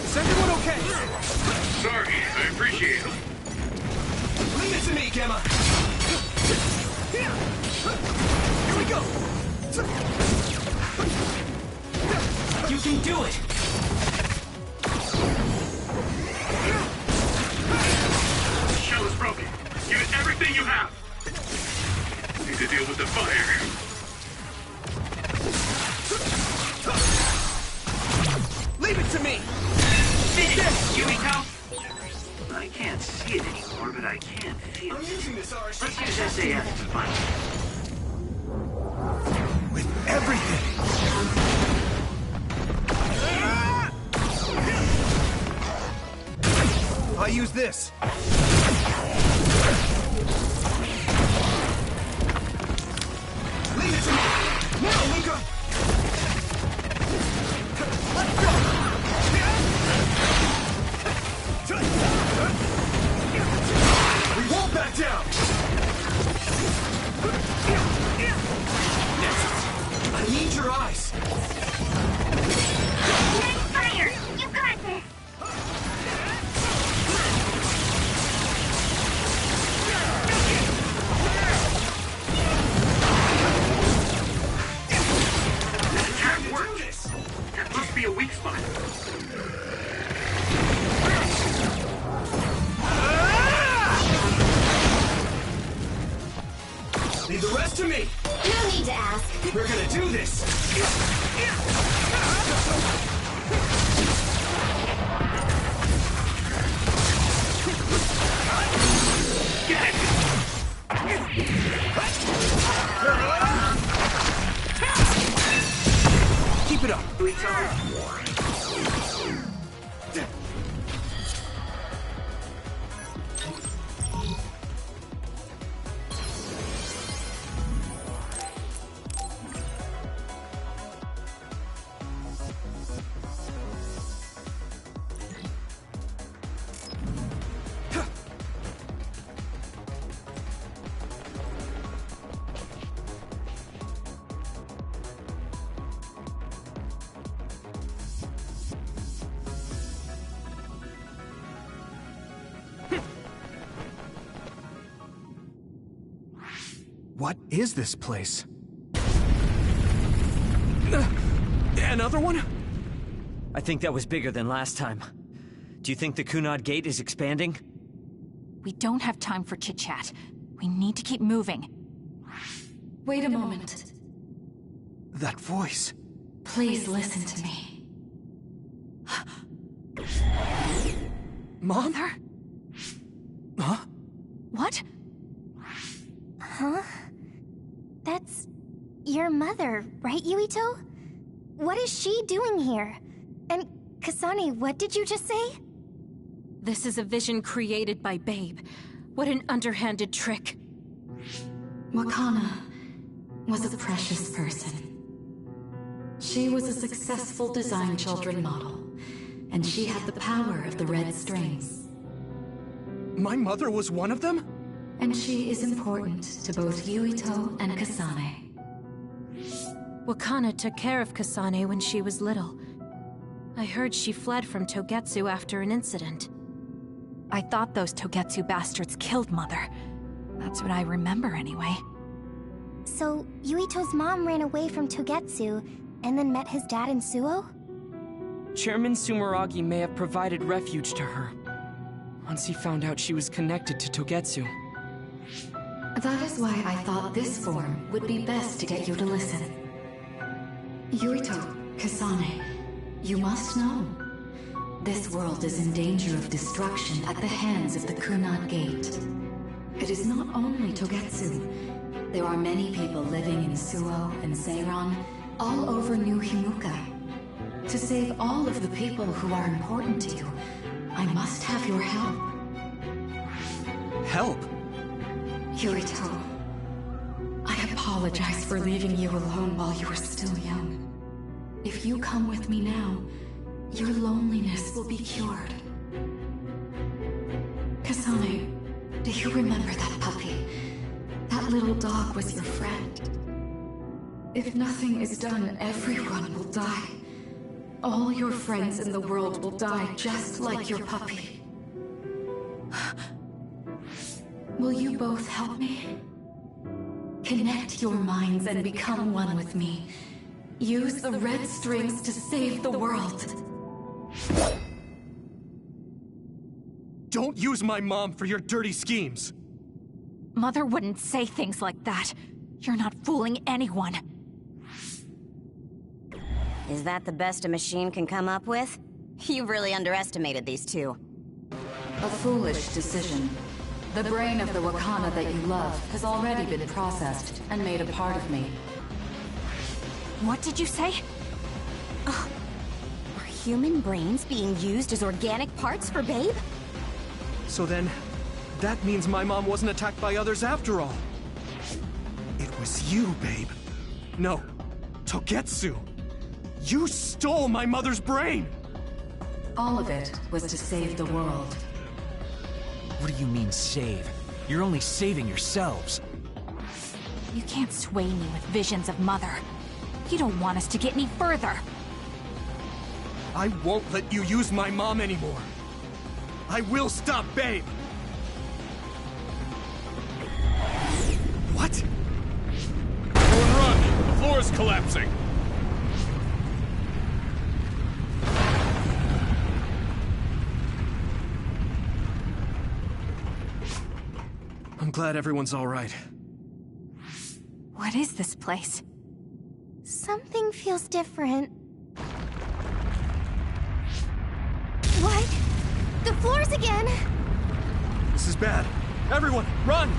Is everyone okay? Sorry, I appreciate it. Leave it to me, Gemma! Here we go! You can do it! The shell is broken. Give it everything you have. Need to deal with the fire. Leave it to me! Finish, Yumiko! I can't see it anymore, but I can feel I'm it. using this RC. Let's use SAS to find it. With everything! I use this. Leave it to me! Now, Luca! Let's go! We won't back down! I need your eyes! Fire! You got this! That attack worked. That must be a weak spot. Leave the rest to me! No need to ask. We're gonna do this! Keep it up! What is this place? Another one? I think that was bigger than last time. Do you think the Kunad Gate is expanding? We don't have time for chit-chat. We need to keep moving. Wait a moment. That voice. Please listen to me. Mom? Mother? Huh? What? Huh? That's your mother, right, Yuito? What is she doing here? And Kasane, what did you just say? This is a vision created by Babe. What an underhanded trick. Wakana was a precious person. She was a successful design children model, and she had the power of the red strings. My mother was one of them? And she is important to both Yuito and Kasane. Wakana took care of Kasane when she was little. I heard she fled from Togetsu after an incident. I thought those Togetsu bastards killed Mother. That's what I remember anyway. So, Yuito's mom ran away from Togetsu, and then met his dad in Suo? Chairman Sumeragi may have provided refuge to her, once he found out she was connected to Togetsu. That is why I thought this form would be best to get you to listen. Yuito, Kasane, you must know. This world is in danger of destruction at the hands of the Kunad Gate. It is not only Togetsu. There are many people living in Suo and Seiron, all over New Himuka. To save all of the people who are important to you, I must have your help. Help? Yuito, I apologize for leaving you alone while you were still young. If you come with me now, your loneliness will be cured. Kasane, do you remember that puppy? That little dog was your friend. If nothing is done, everyone will die. All your friends in the world will die just like your puppy. Will you both help me? Connect your minds and become one with me. Use the red strings to save the world. Don't use my mom for your dirty schemes! Mother wouldn't say things like that. You're not fooling anyone. Is that the best a machine can come up with? You've really underestimated these two. A foolish decision. The brain of the Wakana that you love has already been processed and made a part of me. What did you say? Are human brains being used as organic parts for Babe? So then, that means my mom wasn't attacked by others after all. It was you, Babe. No, Togetsu. You stole my mother's brain! All of it was to save the world. What do you mean, save? You're only saving yourselves. You can't sway me with visions of Mother. You don't want us to get any further. I won't let you use my mom anymore. I will stop Babe! What? Everyone run! The floor is collapsing! I'm glad everyone's all right. What is this place? Something feels different. What? The floors again! This is bad. Everyone, run!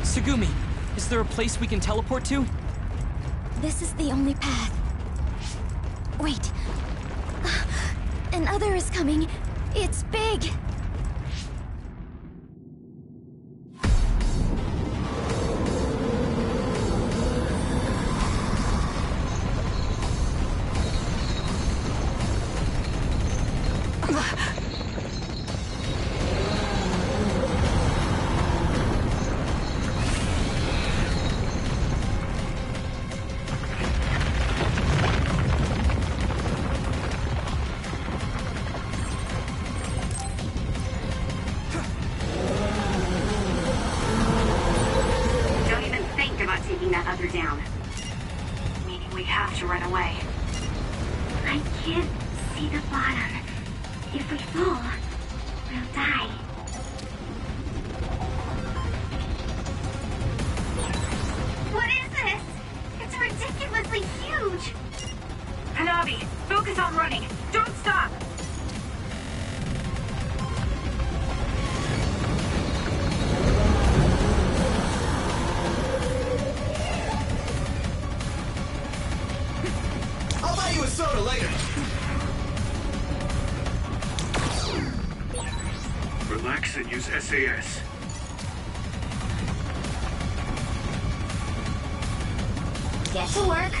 Tsugumi, is there a place we can teleport to? This is the only path. Wait. Another is coming. It's big. Down. Meaning we have to run away. I can't see the bottom. If we fall, we'll die. What is this? It's ridiculously huge! Hanabi, focus on running. Don't stop! I'll buy you a soda later. For Relax and use SAS. Get to work.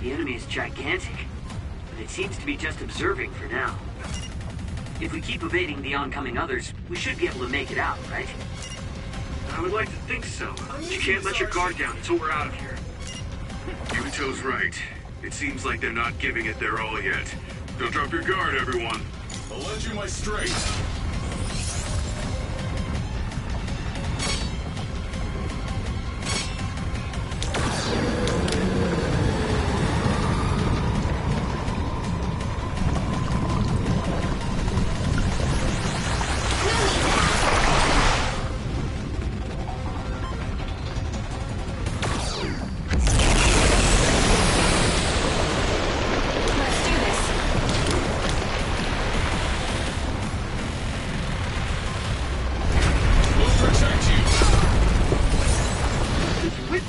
The enemy is gigantic, but it seems to be just observing for now. If we keep evading the oncoming others, we should be able to make it out, right? I would like to think so, but you can't let your guard down until we're out of here. Yuito's right. It seems like they're not giving it their all yet. Don't drop your guard, everyone. I'll lend you my strength.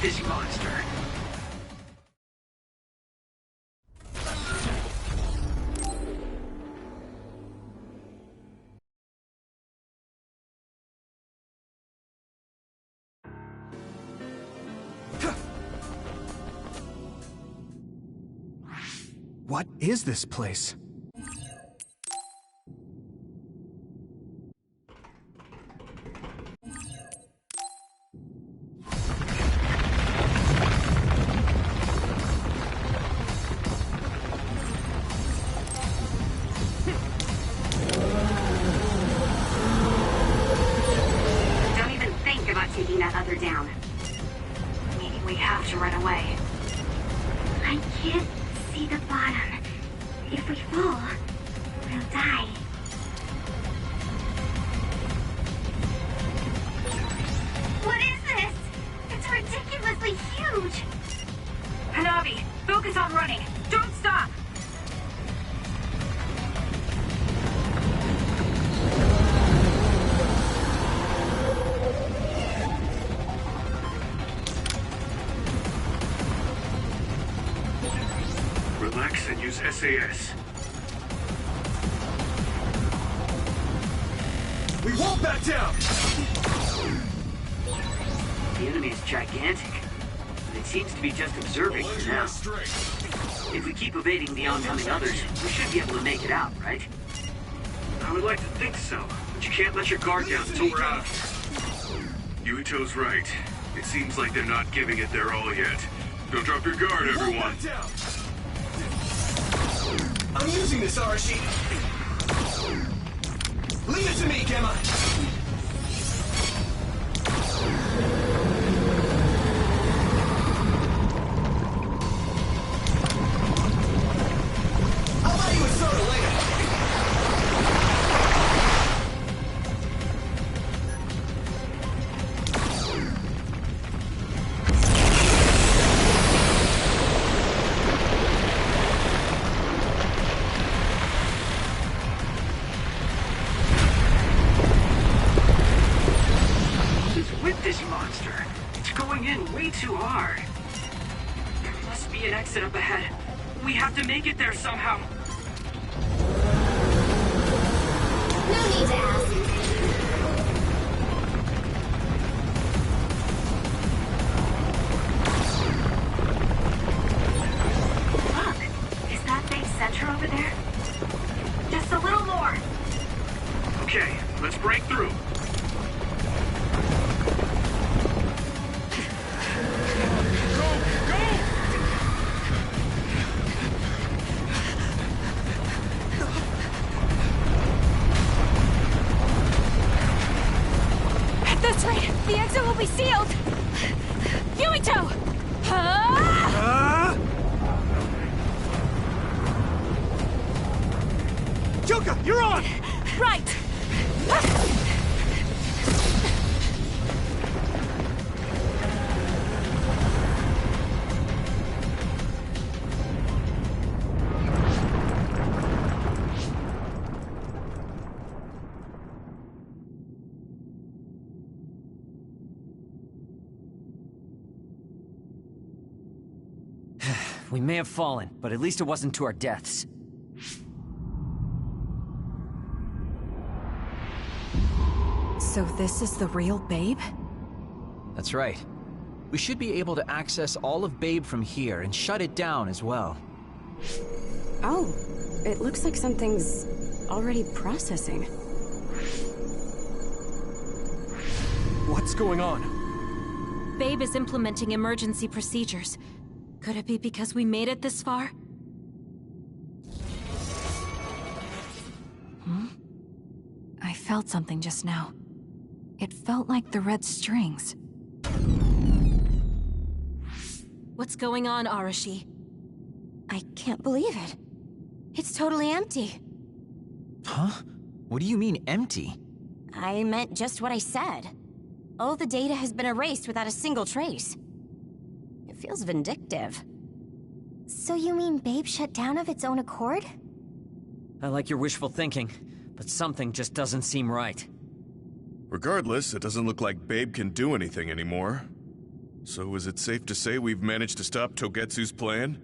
This monster. What is this place? Don't even think about taking that other down. Meaning we have to run away. I can't see the bottom. If we fall, we'll die. What is this? It's ridiculously huge! Hanabi, focus on running. Don't stop! Relax and use SAS. We won't back down! The enemy is gigantic, but it seems to be just observing for now. If we keep evading the oncoming others, we should be able to make it out, right? I would like to think so, but you can't let your guard down until we're out of here. Yuito's right. It seems like they're not giving it their all yet. Don't drop your guard, everyone. I'm using this, Arashi. Leave it to me, Gemma. I'll buy you a soda later. With this monster, it's going in way too hard. There must be an exit up ahead. We have to make it there somehow. No need to ask. Look, is that big center over there? Just a little more. Okay, let's break through. At this rate, the exit will be sealed! Yuito! Yuka, you're on! Right! We may have fallen, but at least it wasn't to our deaths. So this is the real Babe? That's right. We should be able to access all of Babe from here and shut it down as well. Oh, it looks like something's already processing. What's going on? Babe is implementing emergency procedures. Could it be because we made it this far? I felt something just now. It felt like the red strings. What's going on, Arashi? I can't believe it. It's totally empty. Huh? What do you mean, empty? I meant just what I said. All the data has been erased without a single trace. It feels vindictive. So you mean Babe shut down of its own accord? I like your wishful thinking, but something just doesn't seem right. Regardless, it doesn't look like Babe can do anything anymore. So is it safe to say we've managed to stop Togetsu's plan?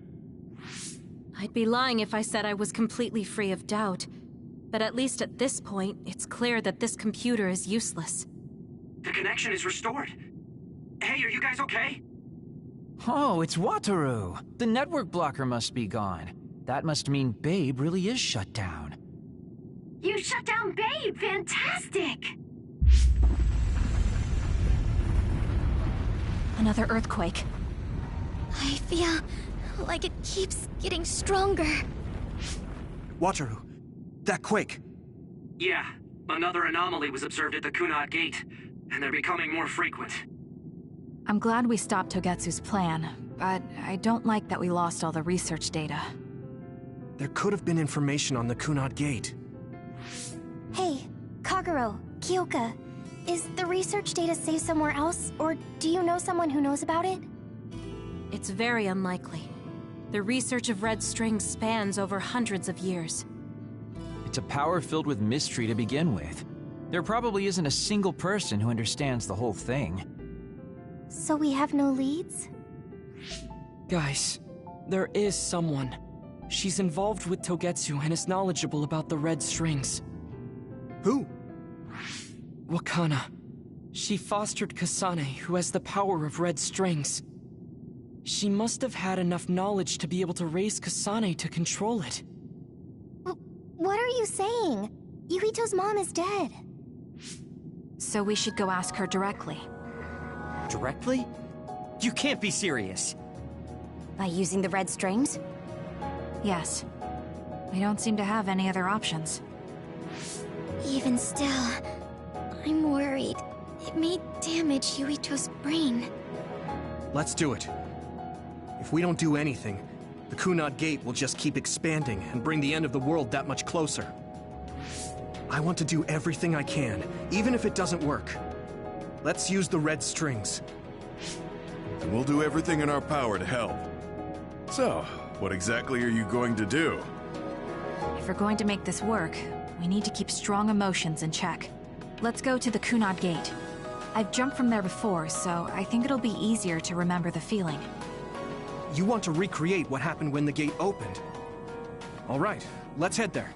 I'd be lying if I said I was completely free of doubt. But at least at this point, it's clear that this computer is useless. The connection is restored. Hey, are you guys okay? Oh, it's Wataru! The network blocker must be gone. That must mean Babe really is shut down. You shut down Babe! Fantastic! Another earthquake. I feel like it keeps getting stronger. Wataru, that quake. Yeah, another anomaly was observed at the Kunad Gate, and they're becoming more frequent. I'm glad we stopped Togetsu's plan, but I don't like that we lost all the research data. There could have been information on the Kunad Gate. Hey, Kagero, Kyoka, is the research data saved somewhere else, or do you know someone who knows about it? It's very unlikely. The research of red strings spans over hundreds of years. It's a power filled with mystery to begin with. There probably isn't a single person who understands the whole thing. So we have no leads? Guys, there is someone. She's involved with Togetsu and is knowledgeable about the red strings. Who? Wakana. She fostered Kasane, who has the power of red strings. She must have had enough knowledge to be able to raise Kasane to control it. What are you saying? Yuito's mom is dead. So we should go ask her directly. Directly? You can't be serious. By using the red strings? Yes. We don't seem to have any other options. Even still, I'm worried. It may damage Yuito's brain. Let's do it. If we don't do anything, the Kunad Gate will just keep expanding and bring the end of the world that much closer. I want to do everything I can, even if it doesn't work. Let's use the red strings. And we'll do everything in our power to help. So, what exactly are you going to do? If we're going to make this work, we need to keep strong emotions in check. Let's go to the Kunad Gate. I've jumped from there before, so I think it'll be easier to remember the feeling. You want to recreate what happened when the gate opened? All right, let's head there.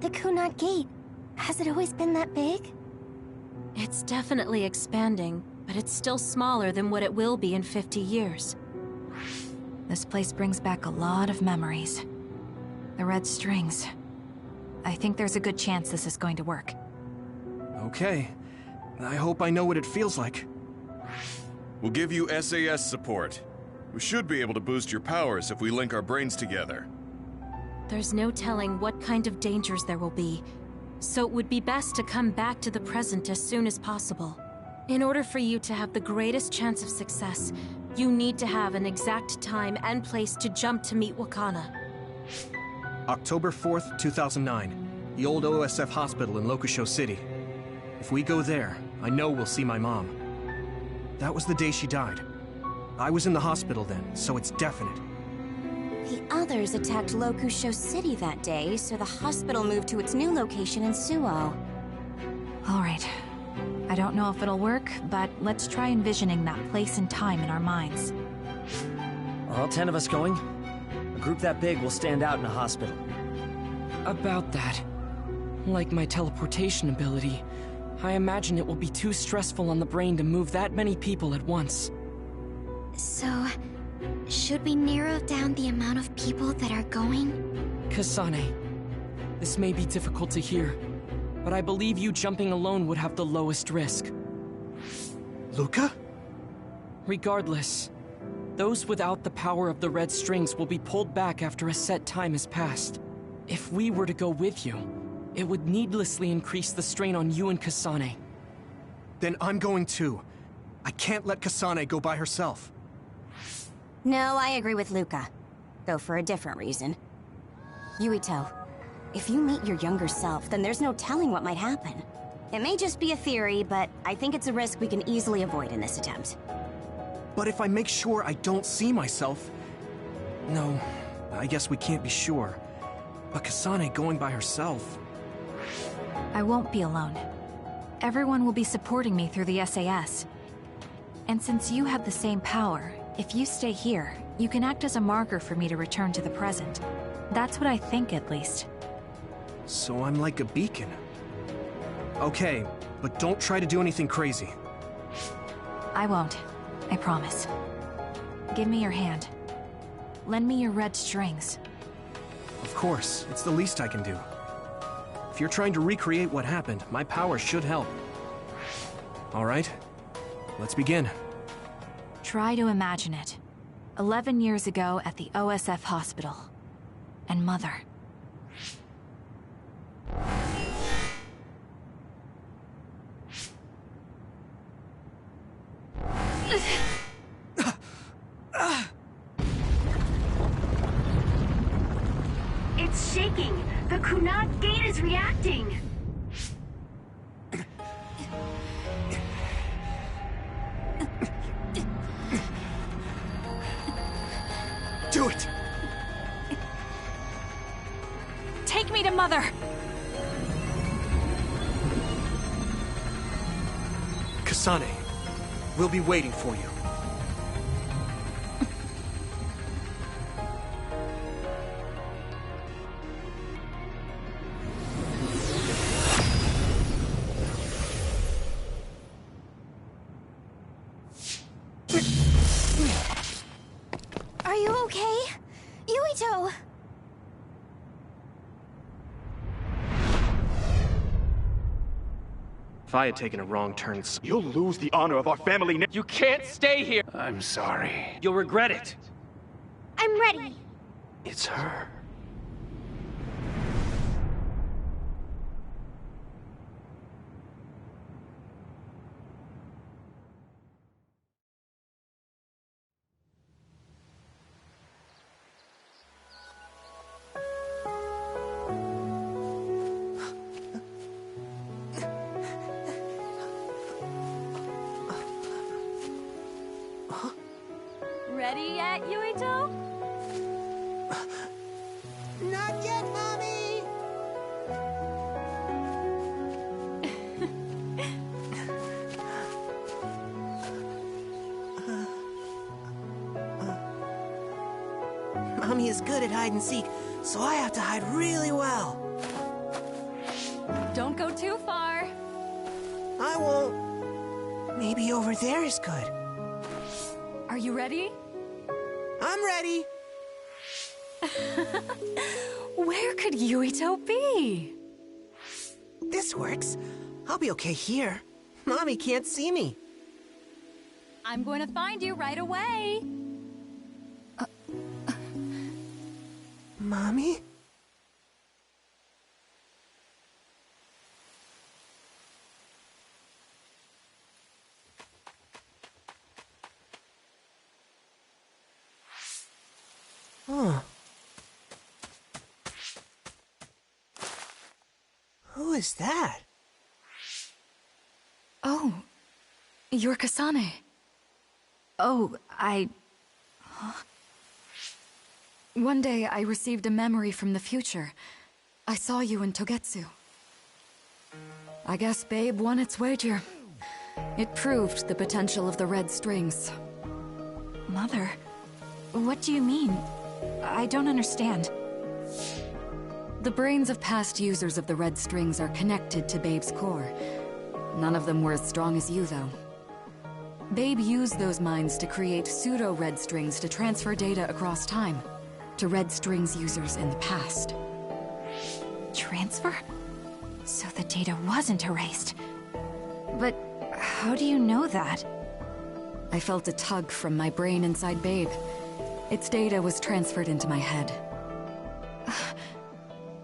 The Kunad Gate. Has it always been that big? It's definitely expanding, but it's still smaller than what it will be in 50 years. This place brings back a lot of memories. The red strings. I think there's a good chance this is going to work. Okay. I hope I know what it feels like. We'll give you SAS support. We should be able to boost your powers if we link our brains together. There's no telling what kind of dangers there will be, so it would be best to come back to the present as soon as possible. In order for you to have the greatest chance of success, you need to have an exact time and place to jump to meet Wakana. October 4th, 2009. The old OSF hospital in Lokusho City. If we go there, I know we'll see my mom. That was the day she died. I was in the hospital then, so it's definite. The others attacked Lokusho City that day, so the hospital moved to its new location in Suo. All right. I don't know if it'll work, but let's try envisioning that place and time in our minds. Are all 10 of us going? A group that big will stand out in a hospital. About that. Like my teleportation ability, I imagine it will be too stressful on the brain to move that many people at once. So, should we narrow down the amount of people that are going? Kasane, this may be difficult to hear, but I believe you jumping alone would have the lowest risk. Luca? Regardless, those without the power of the red strings will be pulled back after a set time has passed. If we were to go with you, it would needlessly increase the strain on you and Kasane. Then I'm going too. I can't let Kasane go by herself. No, I agree with Luca. Though for a different reason. Yuito, if you meet your younger self, then there's no telling what might happen. It may just be a theory, but I think it's a risk we can easily avoid in this attempt. But if I make sure I don't see myself... No, I guess we can't be sure. But Kasane going by herself... I won't be alone. Everyone will be supporting me through the SAS. And since you have the same power, if you stay here, you can act as a marker for me to return to the present. That's what I think, at least. So I'm like a beacon. Okay, but don't try to do anything crazy. I won't. I promise. Give me your hand. Lend me your red strings. Of course, it's the least I can do. If you're trying to recreate what happened, my power should help. All right, let's begin. Try to imagine it. 11 years ago at the OSF hospital. And Mother. It's shaking! The Kunad Gate is reacting! Do it! Take me to Mother! Kasane, we'll be waiting for you. Are you okay? Yuito! If I had taken a wrong turn... You'll lose the honor of our family. You can't stay here! I'm sorry. You'll regret it. I'm ready. It's her. Ready yet, Yuito? Not yet, Mommy! Mommy is good at hide and seek, so I have to hide really well. Don't go too far. I won't. Maybe over there is good. Are you ready? I'm ready. Where could Yuito be? This works. I'll be okay here. Mommy can't see me. I'm going to find you right away. Mommy? Huh. Who is that? Oh, you're Kasane. Oh, One day I received a memory from the future. I saw you in Togetsu. I guess Babe won its wager. It proved the potential of the red strings. Mother, what do you mean? I don't understand. The brains of past users of the red strings are connected to Babe's core. None of them were as strong as you, though. Babe used those minds to create pseudo-red strings to transfer data across time to red strings users in the past. Transfer? So the data wasn't erased. But how do you know that? I felt a tug from my brain inside Babe. Its data was transferred into my head.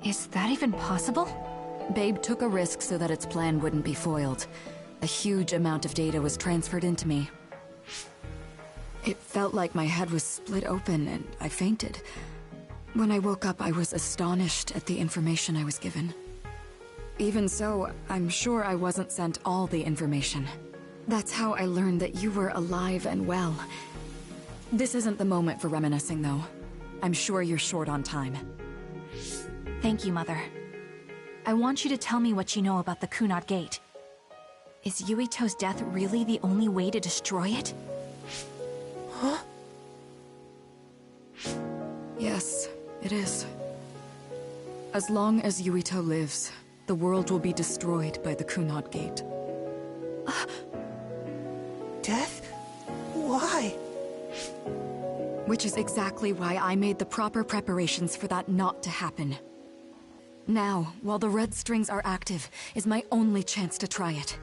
Is that even possible? Babe took a risk so that its plan wouldn't be foiled. A huge amount of data was transferred into me. It felt like my head was split open and I fainted. When I woke up, I was astonished at the information I was given. Even so, I'm sure I wasn't sent all the information. That's how I learned that you were alive and well. This isn't the moment for reminiscing, though. I'm sure you're short on time. Thank you, Mother. I want you to tell me what you know about the Kunad Gate. Is Yuito's death really the only way to destroy it? Huh? Yes, it is. As long as Yuito lives, the world will be destroyed by the Kunad Gate. Death? Why? Which is exactly why I made the proper preparations for that not to happen. Now, while the red strings are active, is my only chance to try it.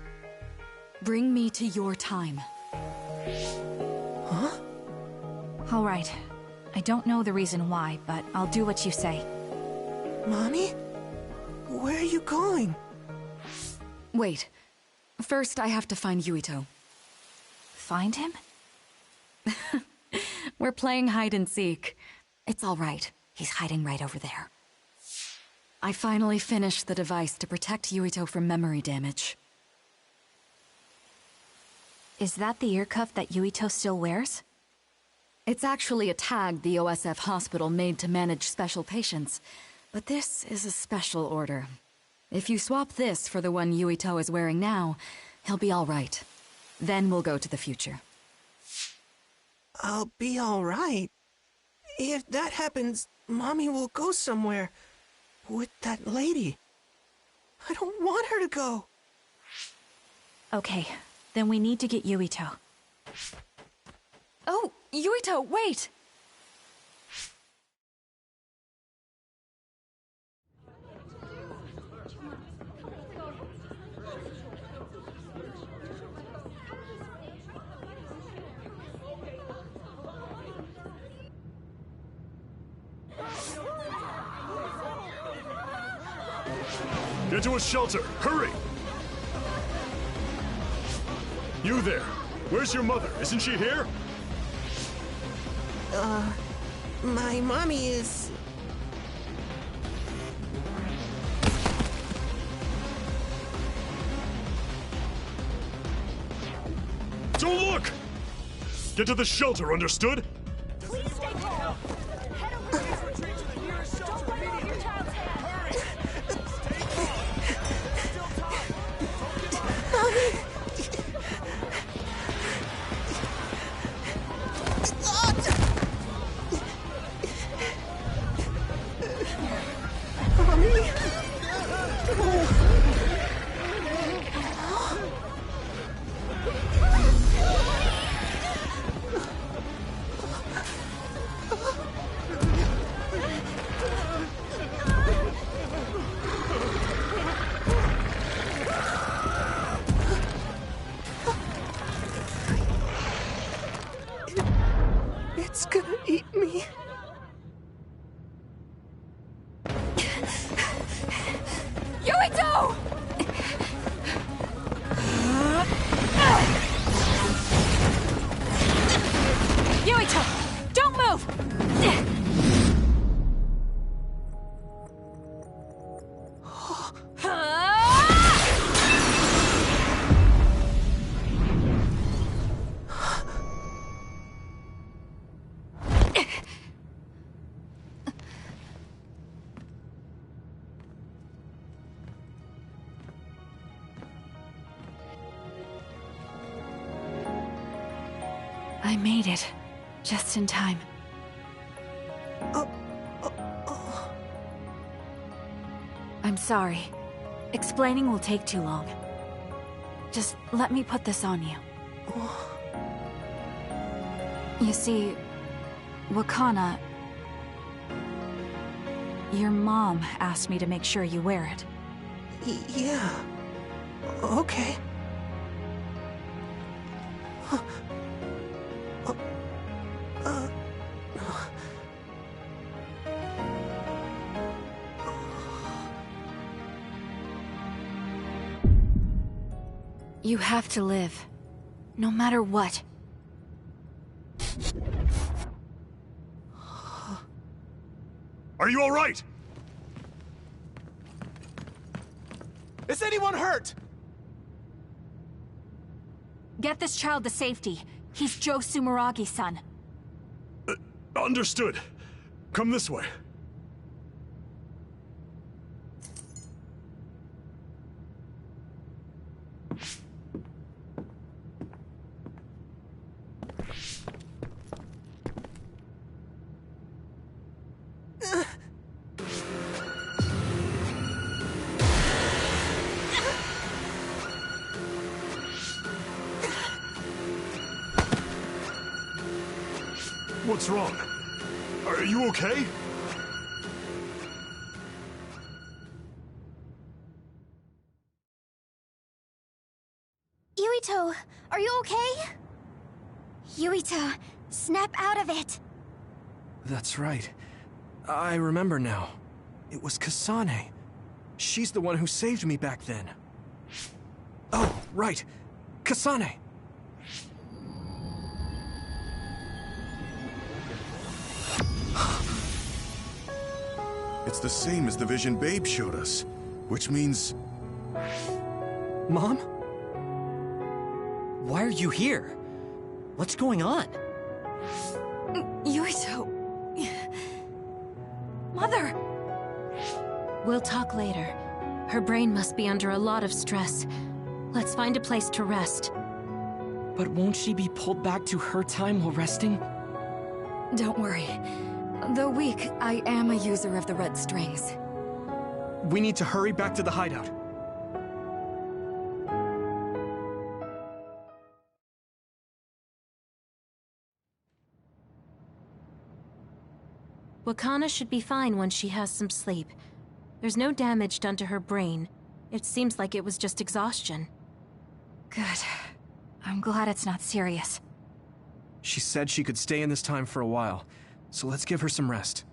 Bring me to your time. Huh? All right. I don't know the reason why, but I'll do what you say. Mommy? Where are you going? Wait. First, I have to find Yuito. Find him? We're playing hide and seek. It's all right. He's hiding right over there. I finally finished the device to protect Yuito from memory damage. Is that the ear cuff that Yuito still wears? It's actually a tag the OSF hospital made to manage special patients. But this is a special order. If you swap this for the one Yuito is wearing now, he'll be all right. Then we'll go to the future. I'll be all right. If that happens, Mommy will go somewhere. With that lady. I don't want her to go. Okay, then we need to get Yuito. Oh, Yuito, wait! Get to a shelter! Hurry! You there! Where's your mother? Isn't she here? My mommy is... Don't look! Get to the shelter, understood? Please stay calm. Head over there. Retreat to the nearest shelter. Don't let off your child's hand. Hurry! Stay calm. Still time. Don't give up. Mommy! Mommy? made it. Just in time. I'm sorry. Explaining will take too long. Just let me put this on you. You see, Wakana... Your mom asked me to make sure you wear it. Yeah. Okay. You have to live. No matter what. Are you all right? Is anyone hurt? Get this child to safety. He's Joe Sumeragi's son. Understood. Come this way. What's wrong? Are you okay? Yuito, are you okay? Yuito, snap out of it! That's right. I remember now. It was Kasane. She's the one who saved me back then. Oh, right. Kasane! It's the same as the vision Babe showed us, which means... Mom? Why are you here? What's going on? Yuito... Mother! We'll talk later. Her brain must be under a lot of stress. Let's find a place to rest. But won't she be pulled back to her time while resting? Don't worry. Though weak, I am a user of the red strings. We need to hurry back to the hideout. Wakana should be fine once she has some sleep. There's no damage done to her brain. It seems like it was just exhaustion. Good. I'm glad it's not serious. She said she could stay in this time for a while, so let's give her some rest.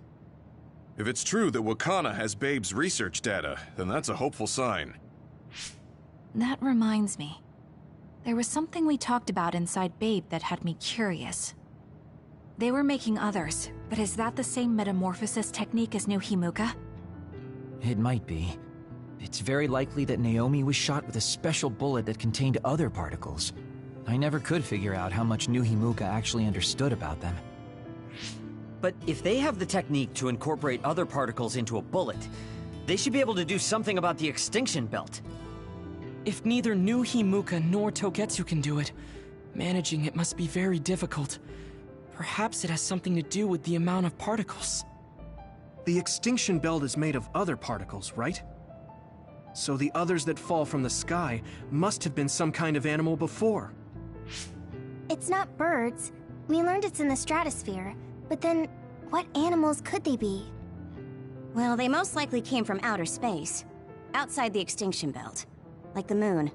If it's true that Wakana has Babe's research data, then that's a hopeful sign. That reminds me. There was something we talked about inside Babe that had me curious. They were making others, but is that the same metamorphosis technique as New Himuka? It might be. It's very likely that Naomi was shot with a special bullet that contained other particles. I never could figure out how much New Himuka actually understood about them. But if they have the technique to incorporate other particles into a bullet, they should be able to do something about the extinction belt. If neither New Himuka nor Togetsu can do it, managing it must be very difficult. Perhaps it has something to do with the amount of particles. The extinction belt is made of other particles, right? So the others that fall from the sky must have been some kind of animal before. It's not birds. We learned it's in the stratosphere. But then, what animals could they be? Well, they most likely came from outer space. Outside the extinction belt. Like the moon.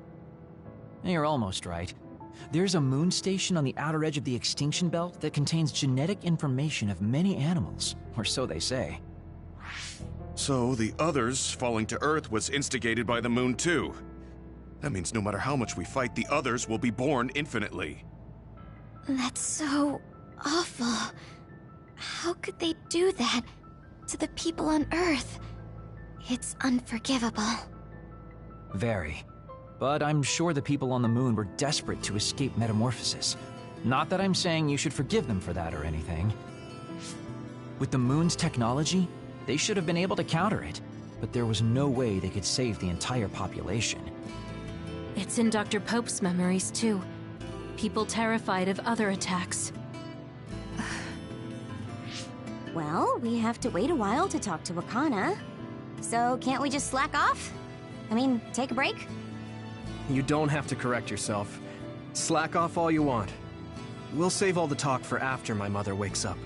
You're almost right. There's a moon station on the outer edge of the extinction belt that contains genetic information of many animals, or so they say. So the others falling to Earth was instigated by the moon too. That means no matter how much we fight, the others will be born infinitely. That's so awful. How could they do that to the people on Earth? It's unforgivable. Very. But I'm sure the people on the moon were desperate to escape metamorphosis. Not that I'm saying you should forgive them for that or anything. With the moon's technology, they should have been able to counter it, but there was no way they could save the entire population. It's in Dr. Pope's memories, too. People terrified of other attacks. Well, we have to wait a while to talk to Wakana. So can't we just slack off? I mean, take a break? You don't have to correct yourself. Slack off all you want. We'll save all the talk for after my mother wakes up.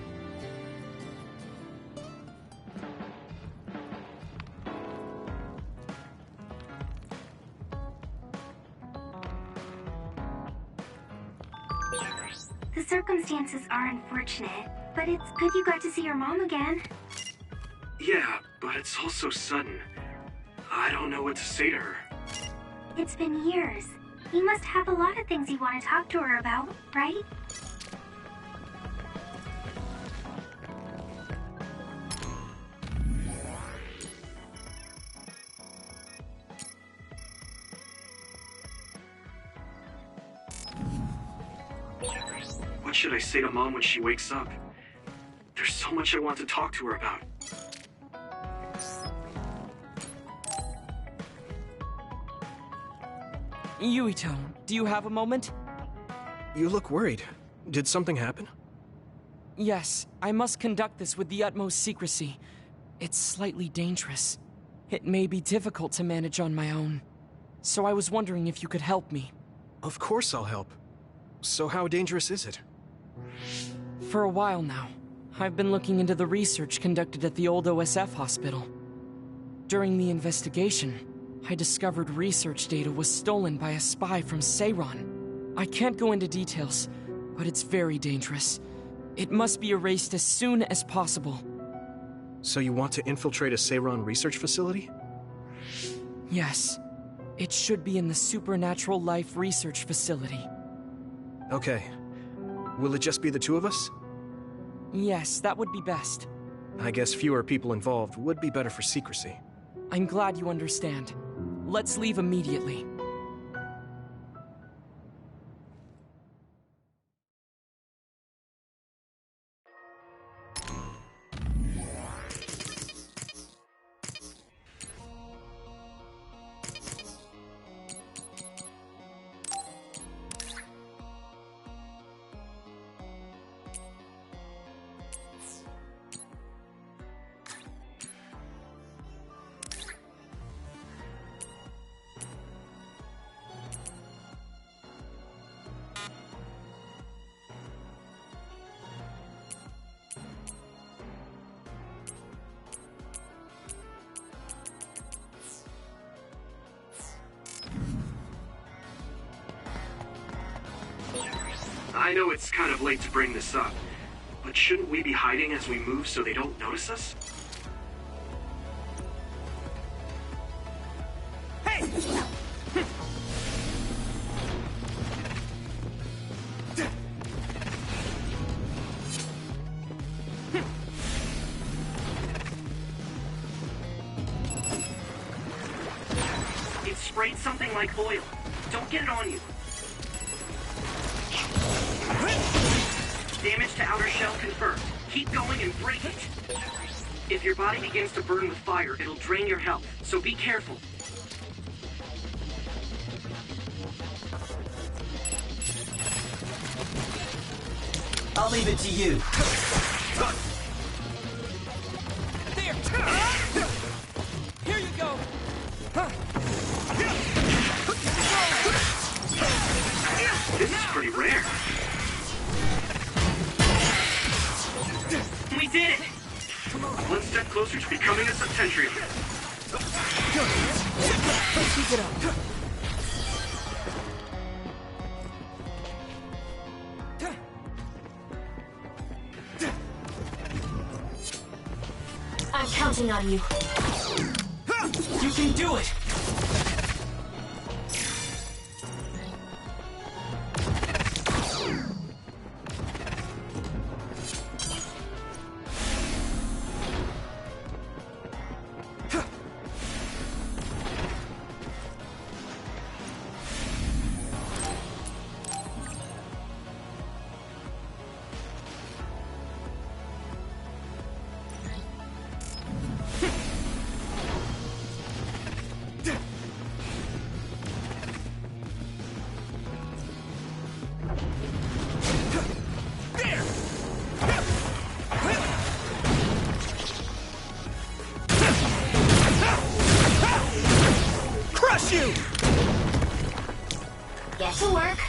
The circumstances are unfortunate, but it's good you got to see your mom again. Yeah, but it's all so sudden. I don't know what to say to her. It's been years. You must have a lot of things you want to talk to her about, right? What should I say to Mom when she wakes up? There's so much I want to talk to her about. Yuito, do you have a moment? You look worried. Did something happen? Yes, I must conduct this with the utmost secrecy. It's slightly dangerous. It may be difficult to manage on my own. So I was wondering if you could help me. Of course I'll help. So how dangerous is it? For a while now, I've been looking into the research conducted at the old OSF hospital. During the investigation, I discovered research data was stolen by a spy from Seiron. I can't go into details, but it's very dangerous. It must be erased as soon as possible. So you want to infiltrate a Seiron research facility? Yes. It should be in the Supernatural Life Research Facility. Okay. Will it just be the two of us? Yes, that would be best. I guess fewer people involved would be better for secrecy. I'm glad you understand. Let's leave immediately. I know it's kind of late to bring this up, but shouldn't we be hiding as we move so they don't notice us? Hey! It sprayed something like oil. Don't get it on you. Damage to outer shell confirmed. Keep going and break it. If your body begins to burn with fire, it'll drain your health, so be careful. I'll leave it to you. There! Here you go! This is pretty rare. We did it! One step closer to becoming a Septentrion. Keep it up. I'm counting on you. You can do it! Finish you! Get to work.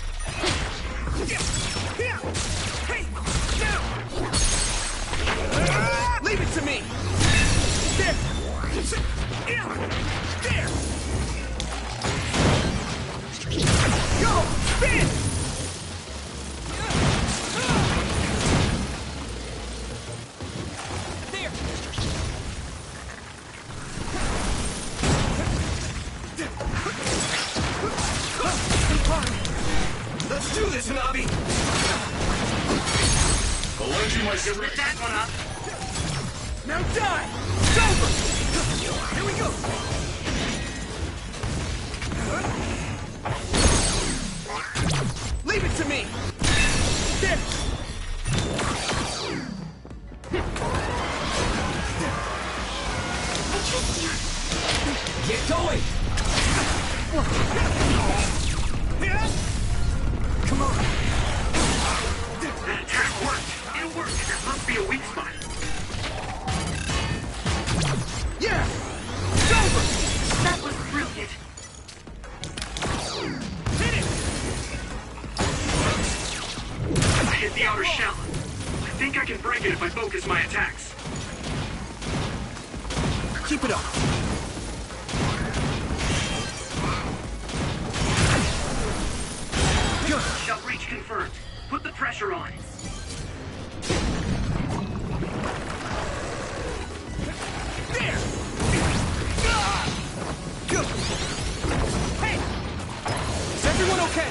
Leave it to me! There! There! Go! Spin! There! Let's do this, Hanabi! Alleging my Rip that one up. Now die! It's over! Here we go! Leave it to me! There! Get going! Come on! That attack worked. It worked. There must be a weak spot. Yeah! It's over! That was brilliant. Hit it! I hit the outer shell. I think I can break it if I focus my attacks. Keep it up. Shell breach confirmed. Put the pressure on. There! Good. Hey! Is everyone okay?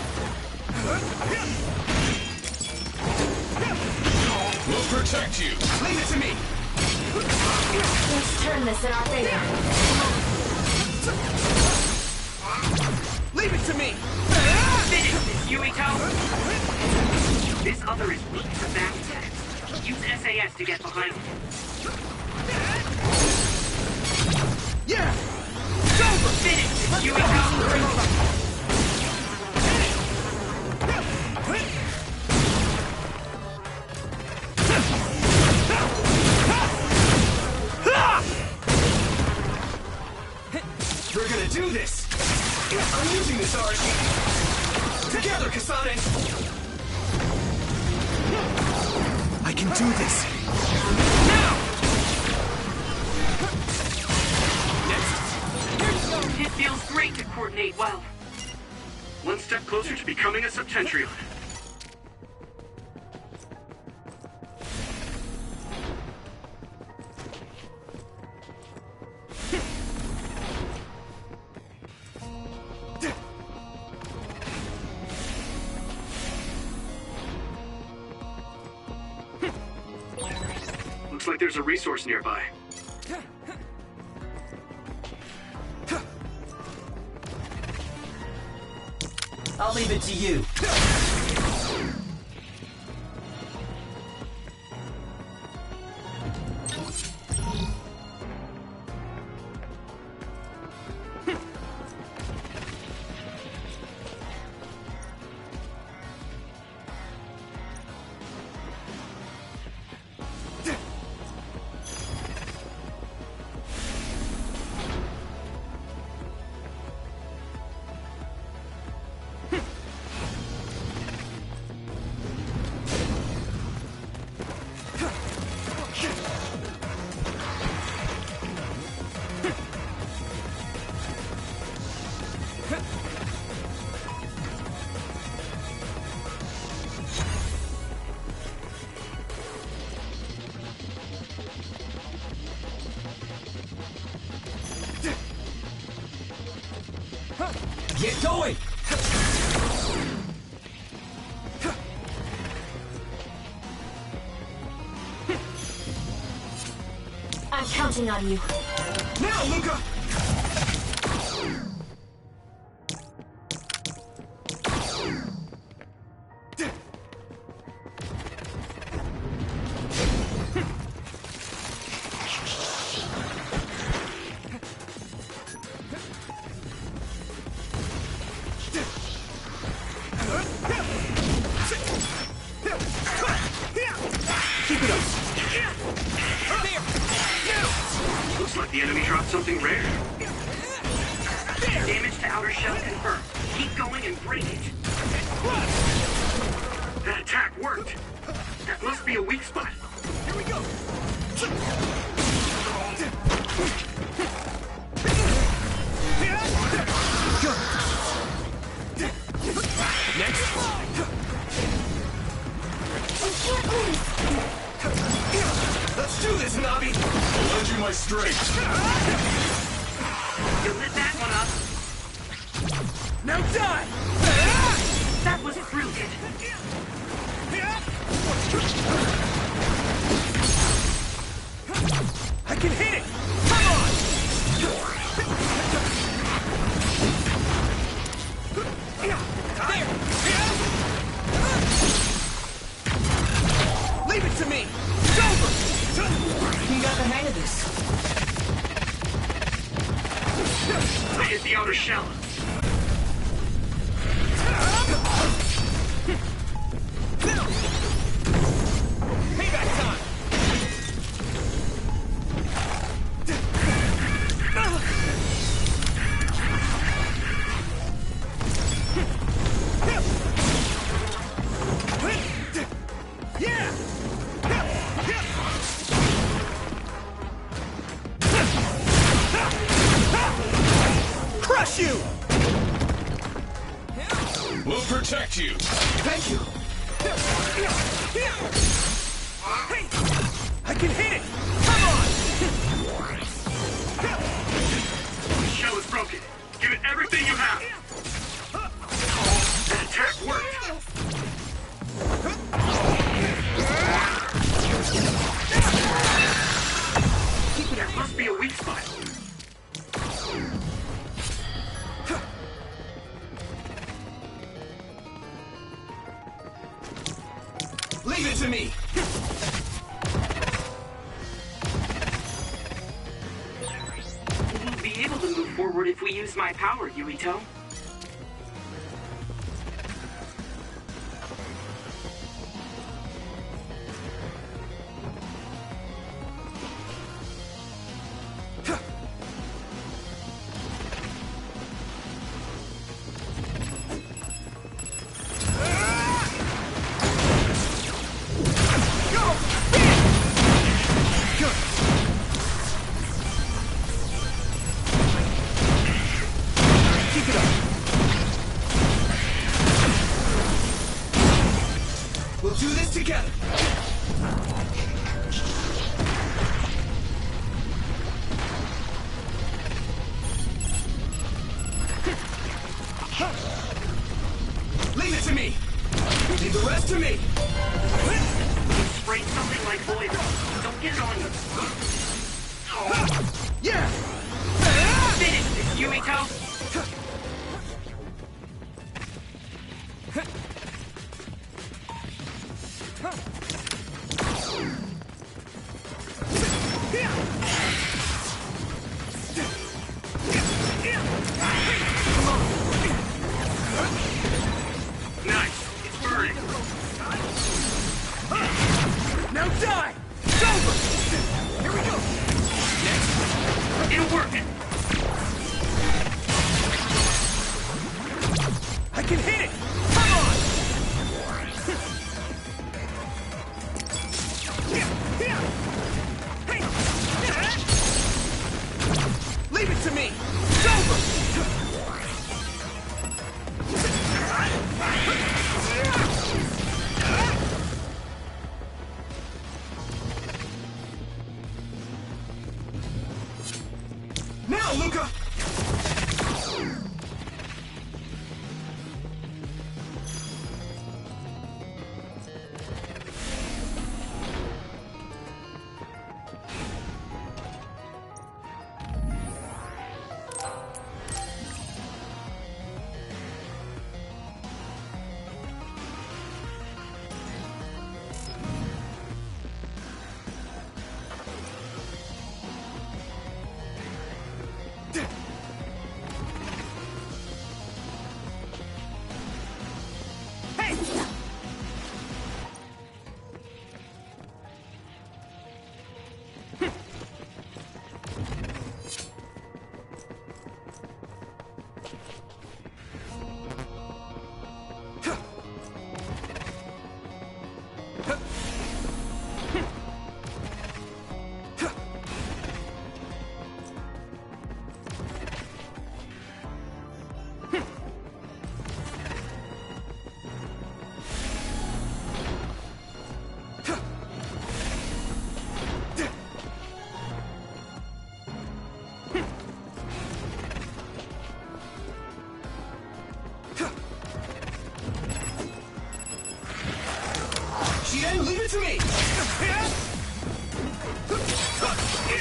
We'll protect you. Leave it to me. Let's turn this in our favor. Leave it to me. Finish this, Yuito! This other is weak to back attacks. Use SAS to get behind him. Yeah! It's over! Finish this, Yuito! We're gonna do this! I'm using this RC! Together, Kasane! I can do this! Now! It feels great to coordinate well. One step closer to becoming a Septentrion. Looks like there's a resource nearby. I'll leave it to you. Get going! I'm counting on you. Now, Luca! Keep it up! Looks like the enemy dropped something rare. Damage to outer shell confirmed. Keep going and break it. That attack worked. That must be a weak spot. Here we go. Next. Let's do this, Navi! I'll lend you my strength. You lit that one up. Now die! That was brilliant. I can hit it! Come on! There! Leave it to me! It's over! You got the hang of this. I hit the outer shell. Payback time! Yeah! Crush you! We'll protect you. Thank you. I can hit it! Come on! The shell is broken. Give it everything you have. That attack worked. That must be a weak spot. Leave it to me! We'll be able to move forward if we use my power, Yuito. We'll do this together! Leave it to me! Leave the rest to me! You sprayed something like poison. Don't get it on you. Yeah! Finish this, Yuito! Nice. It's burning. Now die! It's over! Here we go! Next! It'll work. I can hit it! Come on! Leave it to me! It's over! Now, Luca!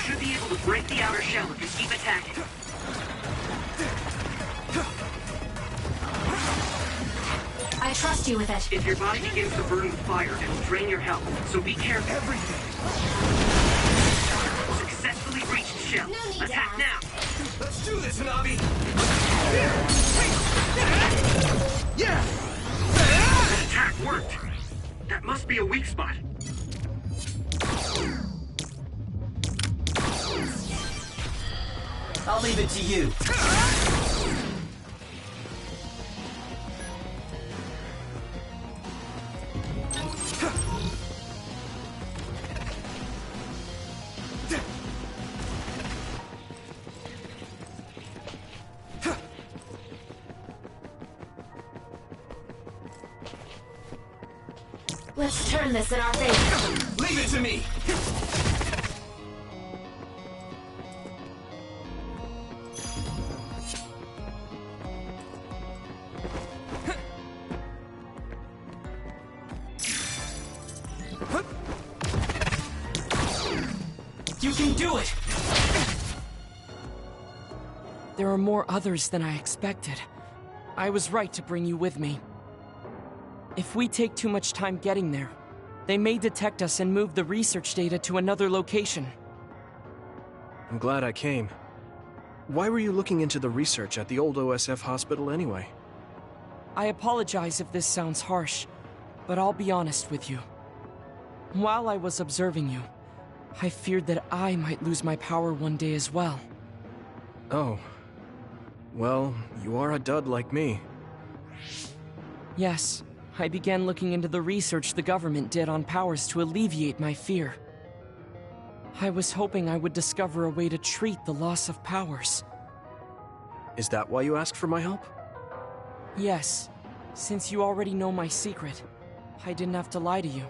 should be able to break the outer shell if you keep attacking. I trust you with it. If your body begins to burn with fire, it'll drain your health, so be careful. Everything! Successfully reached shell. Attack now! Let's do this, Hanabi! Yeah! That attack worked! That must be a weak spot. I'll leave it to you. Let's turn this in our favor. Leave it to me! You can do it! There are more others than I expected. I was right to bring you with me. If we take too much time getting there, they may detect us and move the research data to another location. I'm glad I came. Why were you looking into the research at the old OSF hospital anyway? I apologize if this sounds harsh, but I'll be honest with you. While I was observing you, I feared that I might lose my power one day as well. Oh. Well, you are a dud like me. Yes, I began looking into the research the government did on powers to alleviate my fear. I was hoping I would discover a way to treat the loss of powers. Is that why you asked for my help? Yes, since you already know my secret, I didn't have to lie to you.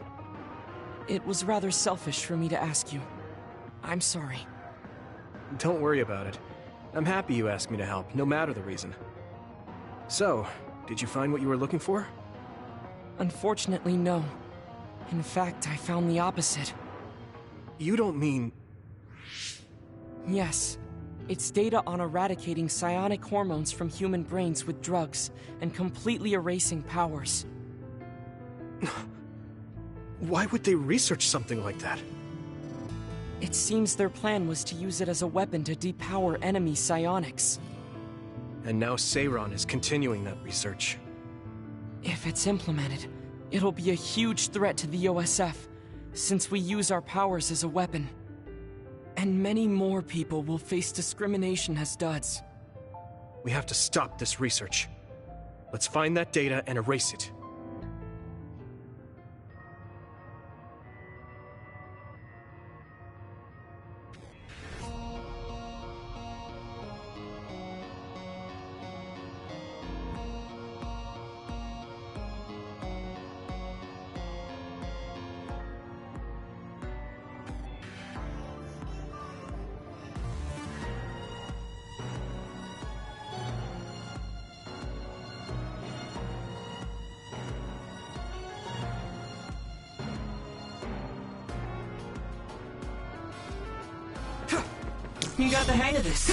It was rather selfish for me to ask you. I'm sorry. Don't worry about it. I'm happy you asked me to help, no matter the reason. So, did you find what you were looking for? Unfortunately, no. In fact, I found the opposite. You don't mean... Yes. It's data on eradicating psionic hormones from human brains with drugs, and completely erasing powers. Why would they research something like that? It seems their plan was to use it as a weapon to depower enemy psionics. And now Seiron is continuing that research. If it's implemented, it'll be a huge threat to the OSF, since we use our powers as a weapon. And many more people will face discrimination as duds. We have to stop this research. Let's find that data and erase it. You got the hang of this.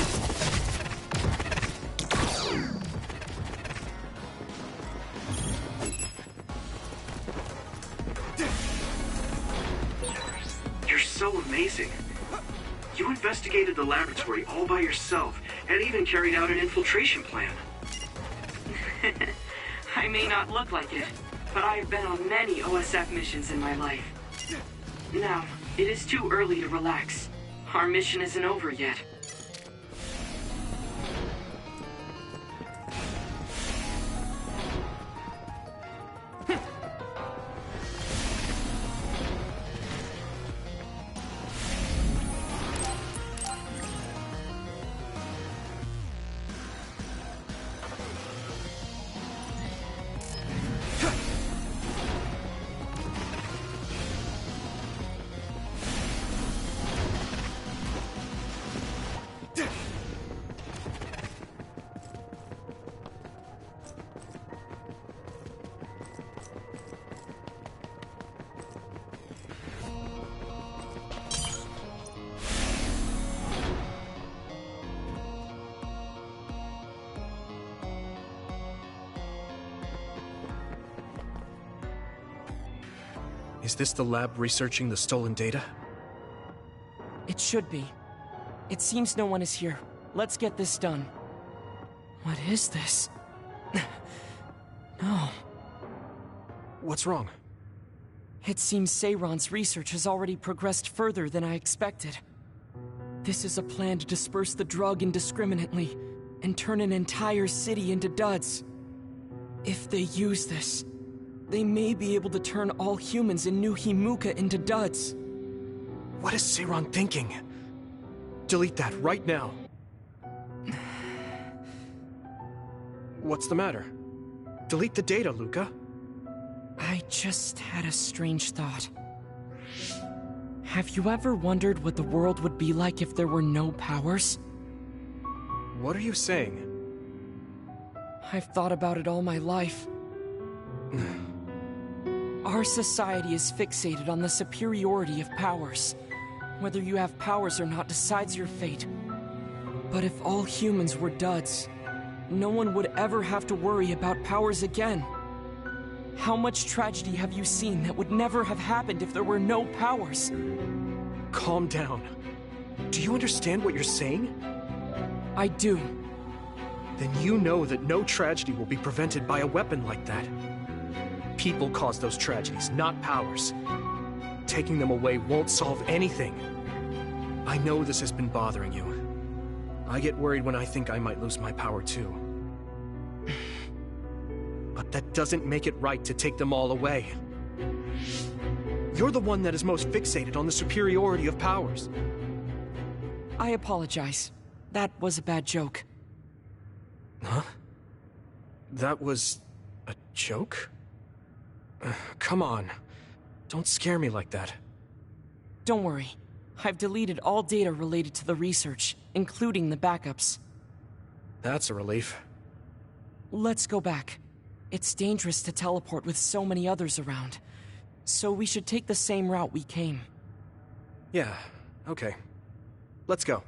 You're so amazing. You investigated the laboratory all by yourself, and even carried out an infiltration plan. I may not look like it, but I have been on many OSF missions in my life. Now, it is too early to relax. Our mission isn't over yet. Is this the lab researching the stolen data? It should be. It seems no one is here. Let's get this done. What is this? No. What's wrong? It seems Seiron's research has already progressed further than I expected. This is a plan to disperse the drug indiscriminately and turn an entire city into duds. If they use this, they may be able to turn all humans in New Himuka into duds. What is Seiron thinking? Delete that right now. What's the matter? Delete the data, Luca. I just had a strange thought. Have you ever wondered what the world would be like if there were no powers? What are you saying? I've thought about it all my life. Our society is fixated on the superiority of powers. Whether you have powers or not decides your fate. But if all humans were duds, no one would ever have to worry about powers again. How much tragedy have you seen that would never have happened if there were no powers? Calm down. Do you understand what you're saying? I do. Then you know that no tragedy will be prevented by a weapon like that. People cause those tragedies, not powers. Taking them away won't solve anything. I know this has been bothering you. I get worried when I think I might lose my power too. But that doesn't make it right to take them all away. You're the one that is most fixated on the superiority of powers. I apologize. That was a bad joke. Huh? That was a joke? Come on. Don't scare me like that. Don't worry. I've deleted all data related to the research, including the backups. That's a relief. Let's go back. It's dangerous to teleport with so many others around. So we should take the same route we came. Yeah, okay. Let's go.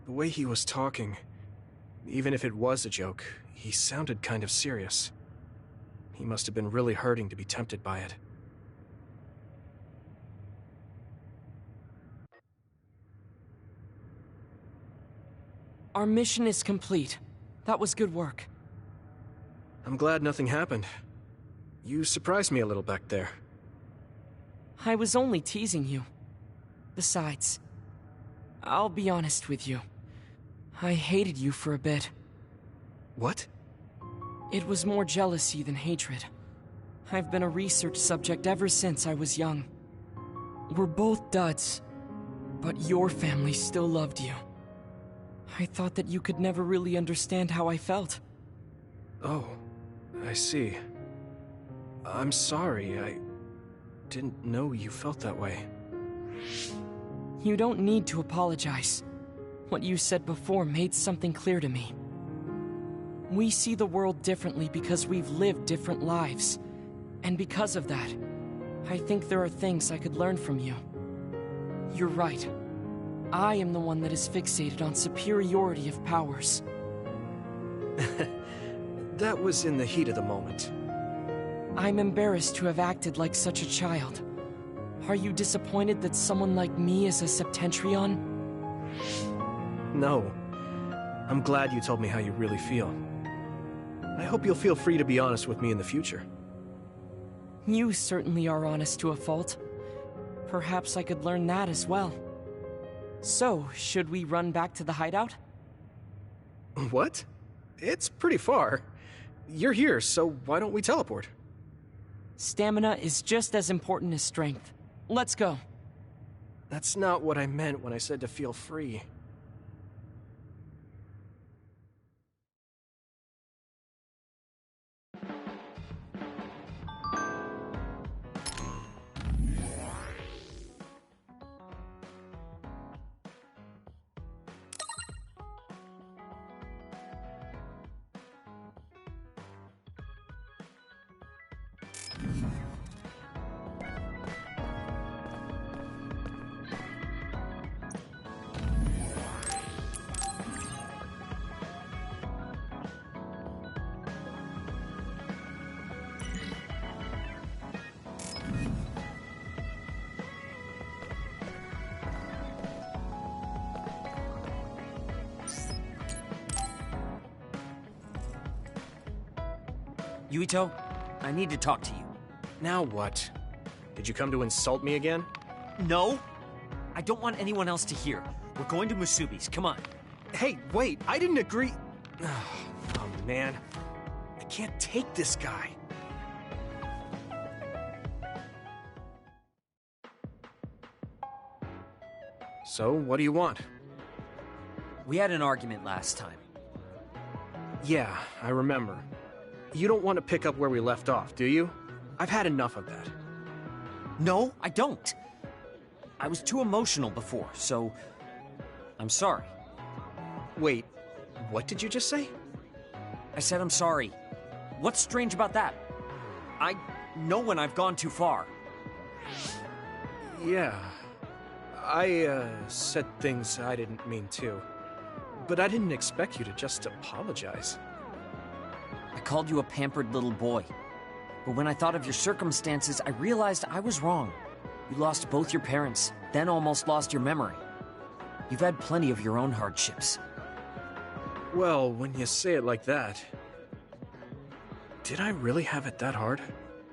The way he was talking, even if it was a joke, he sounded kind of serious. He must have been really hurting to be tempted by it. Our mission is complete. That was good work. I'm glad nothing happened. You surprised me a little back there. I was only teasing you. Besides, I'll be honest with you. I hated you for a bit. What? It was more jealousy than hatred. I've been a research subject ever since I was young. We're both duds, but your family still loved you. I thought that you could never really understand how I felt. Oh, I see. I'm sorry, I didn't know you felt that way. You don't need to apologize. What you said before made something clear to me. We see the world differently because we've lived different lives. And because of that, I think there are things I could learn from you. You're right. I am the one that is fixated on superiority of powers. That was in the heat of the moment. I'm embarrassed to have acted like such a child. Are you disappointed that someone like me is a Septentrion? No. I'm glad you told me how you really feel. I hope you'll feel free to be honest with me in the future. You certainly are honest to a fault. Perhaps I could learn that as well. So, should we run back to the hideout? What? It's pretty far. You're here, so why don't we teleport? Stamina is just as important as strength. Let's go. That's not what I meant when I said to feel free. Yuito, I need to talk to you. Now what? Did you come to insult me again? No! I don't want anyone else to hear. We're going to Musubi's, come on. Hey, wait, I didn't agree. Oh, man. I can't take this guy. So, what do you want? We had an argument last time. Yeah, I remember. You don't want to pick up where we left off, do you? I've had enough of that. No, I don't. I was too emotional before, so I'm sorry. Wait, what did you just say? I said I'm sorry. What's strange about that? I know when I've gone too far. Yeah. I said things I didn't mean to. But I didn't expect you to just apologize. I called you a pampered little boy. But when I thought of your circumstances, I realized I was wrong. You lost both your parents, then almost lost your memory. You've had plenty of your own hardships. Well, when you say it like that... Did I really have it that hard?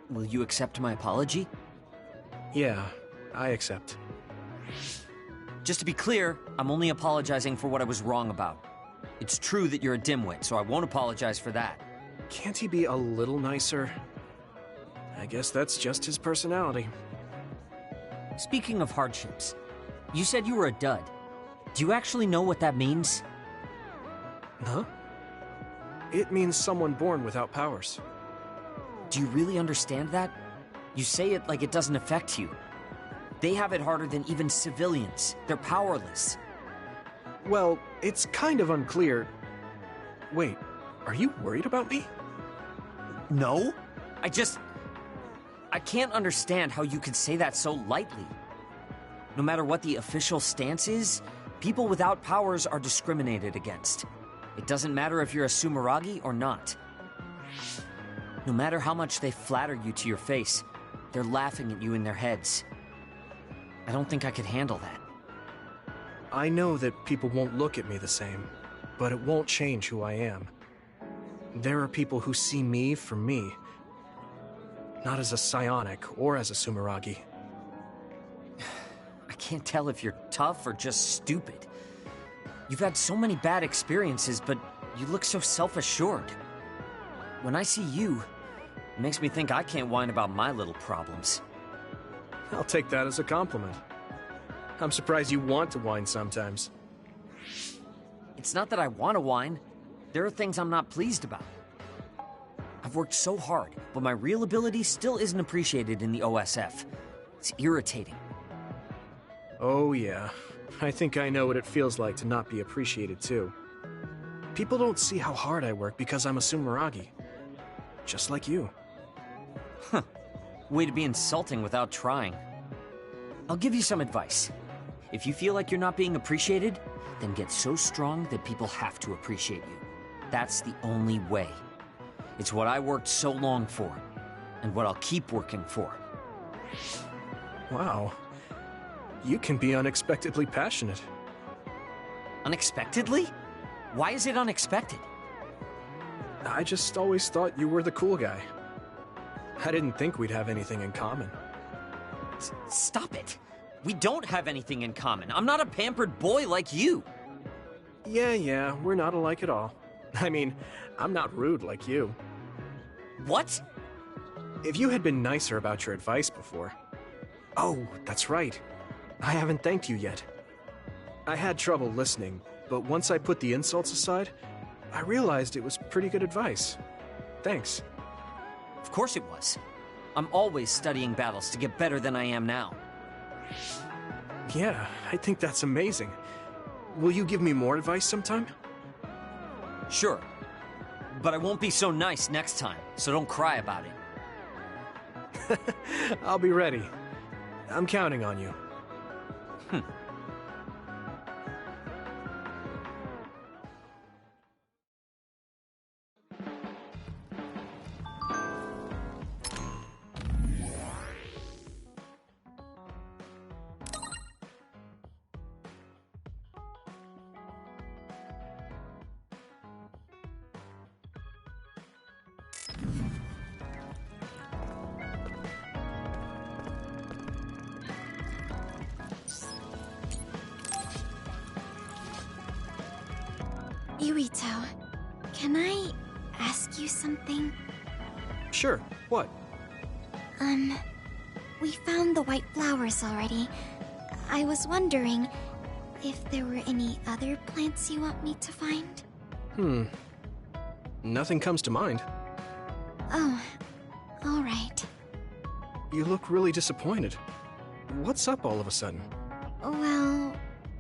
Will you accept my apology? Yeah, I accept. Just to be clear, I'm only apologizing for what I was wrong about. It's true that you're a dimwit, so I won't apologize for that. Can't he be a little nicer? I guess that's just his personality. Speaking of hardships, you said you were a dud. Do you actually know what that means? Huh? It means someone born without powers. Do you really understand that? You say it like it doesn't affect you. They have it harder than even civilians. They're powerless. Well, it's kind of unclear. Wait, are you worried about me? No. I can't understand how you could say that so lightly. No matter what the official stance is, people without powers are discriminated against. It doesn't matter if you're a Sumeragi or not. No matter how much they flatter you to your face, they're laughing at you in their heads. I don't think I could handle that. I know that people won't look at me the same, but it won't change who I am. There are people who see me for me, not as a psionic or as a Sumeragi. I can't tell if you're tough or just stupid. You've had so many bad experiences, but you look so self-assured. When I see you, it makes me think I can't whine about my little problems. I'll take that as a compliment. I'm surprised you want to whine sometimes. It's not that I want to whine. There are things I'm not pleased about. I've worked so hard, but my real ability still isn't appreciated in the OSF. It's irritating. Oh yeah, I think I know what it feels like to not be appreciated too. People don't see how hard I work because I'm a Sumeragi. Just like you. Huh. Way to be insulting without trying. I'll give you some advice. If you feel like you're not being appreciated, then get so strong that people have to appreciate you. That's the only way. It's what I worked so long for, and what I'll keep working for. Wow. You can be unexpectedly passionate. Unexpectedly? Why is it unexpected? I just always thought you were the cool guy. I didn't think we'd have anything in common. Stop it! We don't have anything in common. I'm not a pampered boy like you. Yeah, we're not alike at all. I mean, I'm not rude like you. What? If you had been nicer about your advice before... Oh, that's right. I haven't thanked you yet. I had trouble listening, but once I put the insults aside, I realized it was pretty good advice. Thanks. Of course it was. I'm always studying battles to get better than I am now. Yeah, I think that's amazing. Will you give me more advice sometime? Sure. But I won't be so nice next time, so don't cry about it. I'll be ready. I'm counting on you. Yuito, can I ask you something? Sure, what? We found the white flowers already. I was wondering if there were any other plants you want me to find? Nothing comes to mind. Oh, alright. You look really disappointed. What's up all of a sudden? Well,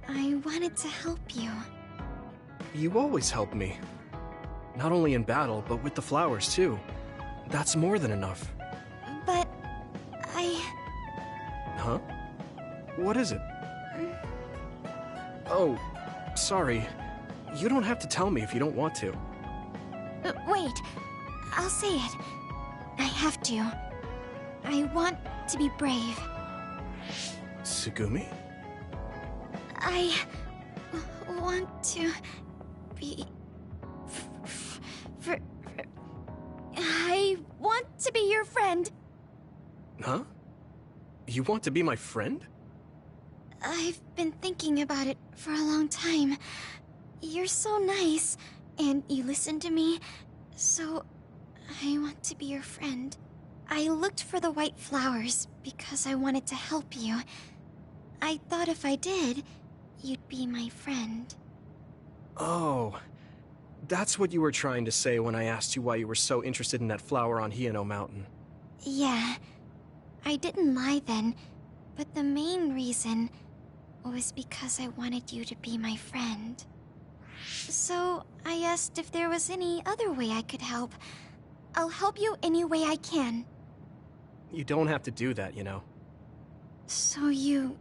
I wanted to help you. You always help me. Not only in battle, but with the flowers too. That's more than enough. But Huh? What is it? Oh, sorry. You don't have to tell me if you don't want to. Wait, I'll say it. I have to. I want to be brave. Tsugumi? I want to be... I want to be your friend. Huh? You want to be my friend? I've been thinking about it for a long time. You're so nice, and you listen to me, so I want to be your friend. I looked for the white flowers because I wanted to help you. I thought if I did, you'd be my friend. Oh, that's what you were trying to say when I asked you why you were so interested in that flower on Hiyano Mountain. Yeah, I didn't lie then, but the main reason was because I wanted you to be my friend. So I asked if there was any other way I could help. I'll help you any way I can. You don't have to do that, you know. So you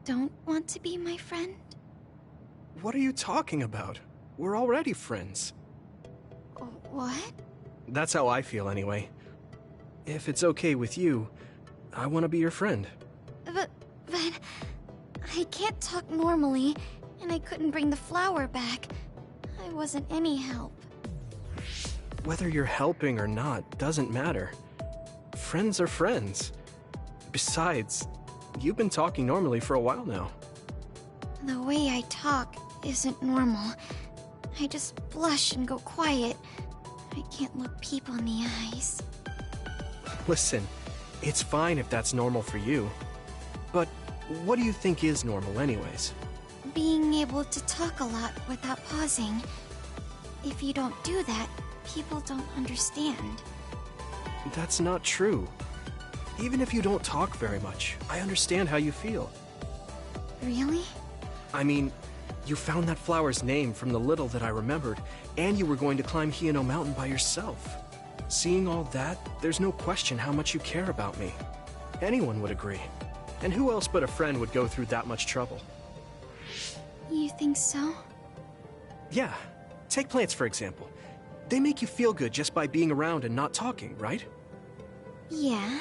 don't want to be my friend? What are you talking about? We're already friends. What? That's how I feel anyway. If it's okay with you, I want to be your friend. But I can't talk normally, and I couldn't bring the flower back. I wasn't any help. Whether you're helping or not doesn't matter. Friends are friends. Besides, you've been talking normally for a while now. The way I talk isn't normal. I just blush and go quiet. I can't look people in the eyes. Listen, it's fine if that's normal for you. But what do you think is normal anyways? Being able to talk a lot without pausing. If you don't do that, people don't understand. That's not true. Even if you don't talk very much, I understand how you feel. Really? I mean, you found that flower's name from the little that I remembered, and you were going to climb Hiyano Mountain by yourself. Seeing all that, there's no question how much you care about me. Anyone would agree. And who else but a friend would go through that much trouble? You think so? Yeah. Take plants, for example. They make you feel good just by being around and not talking, right? Yeah.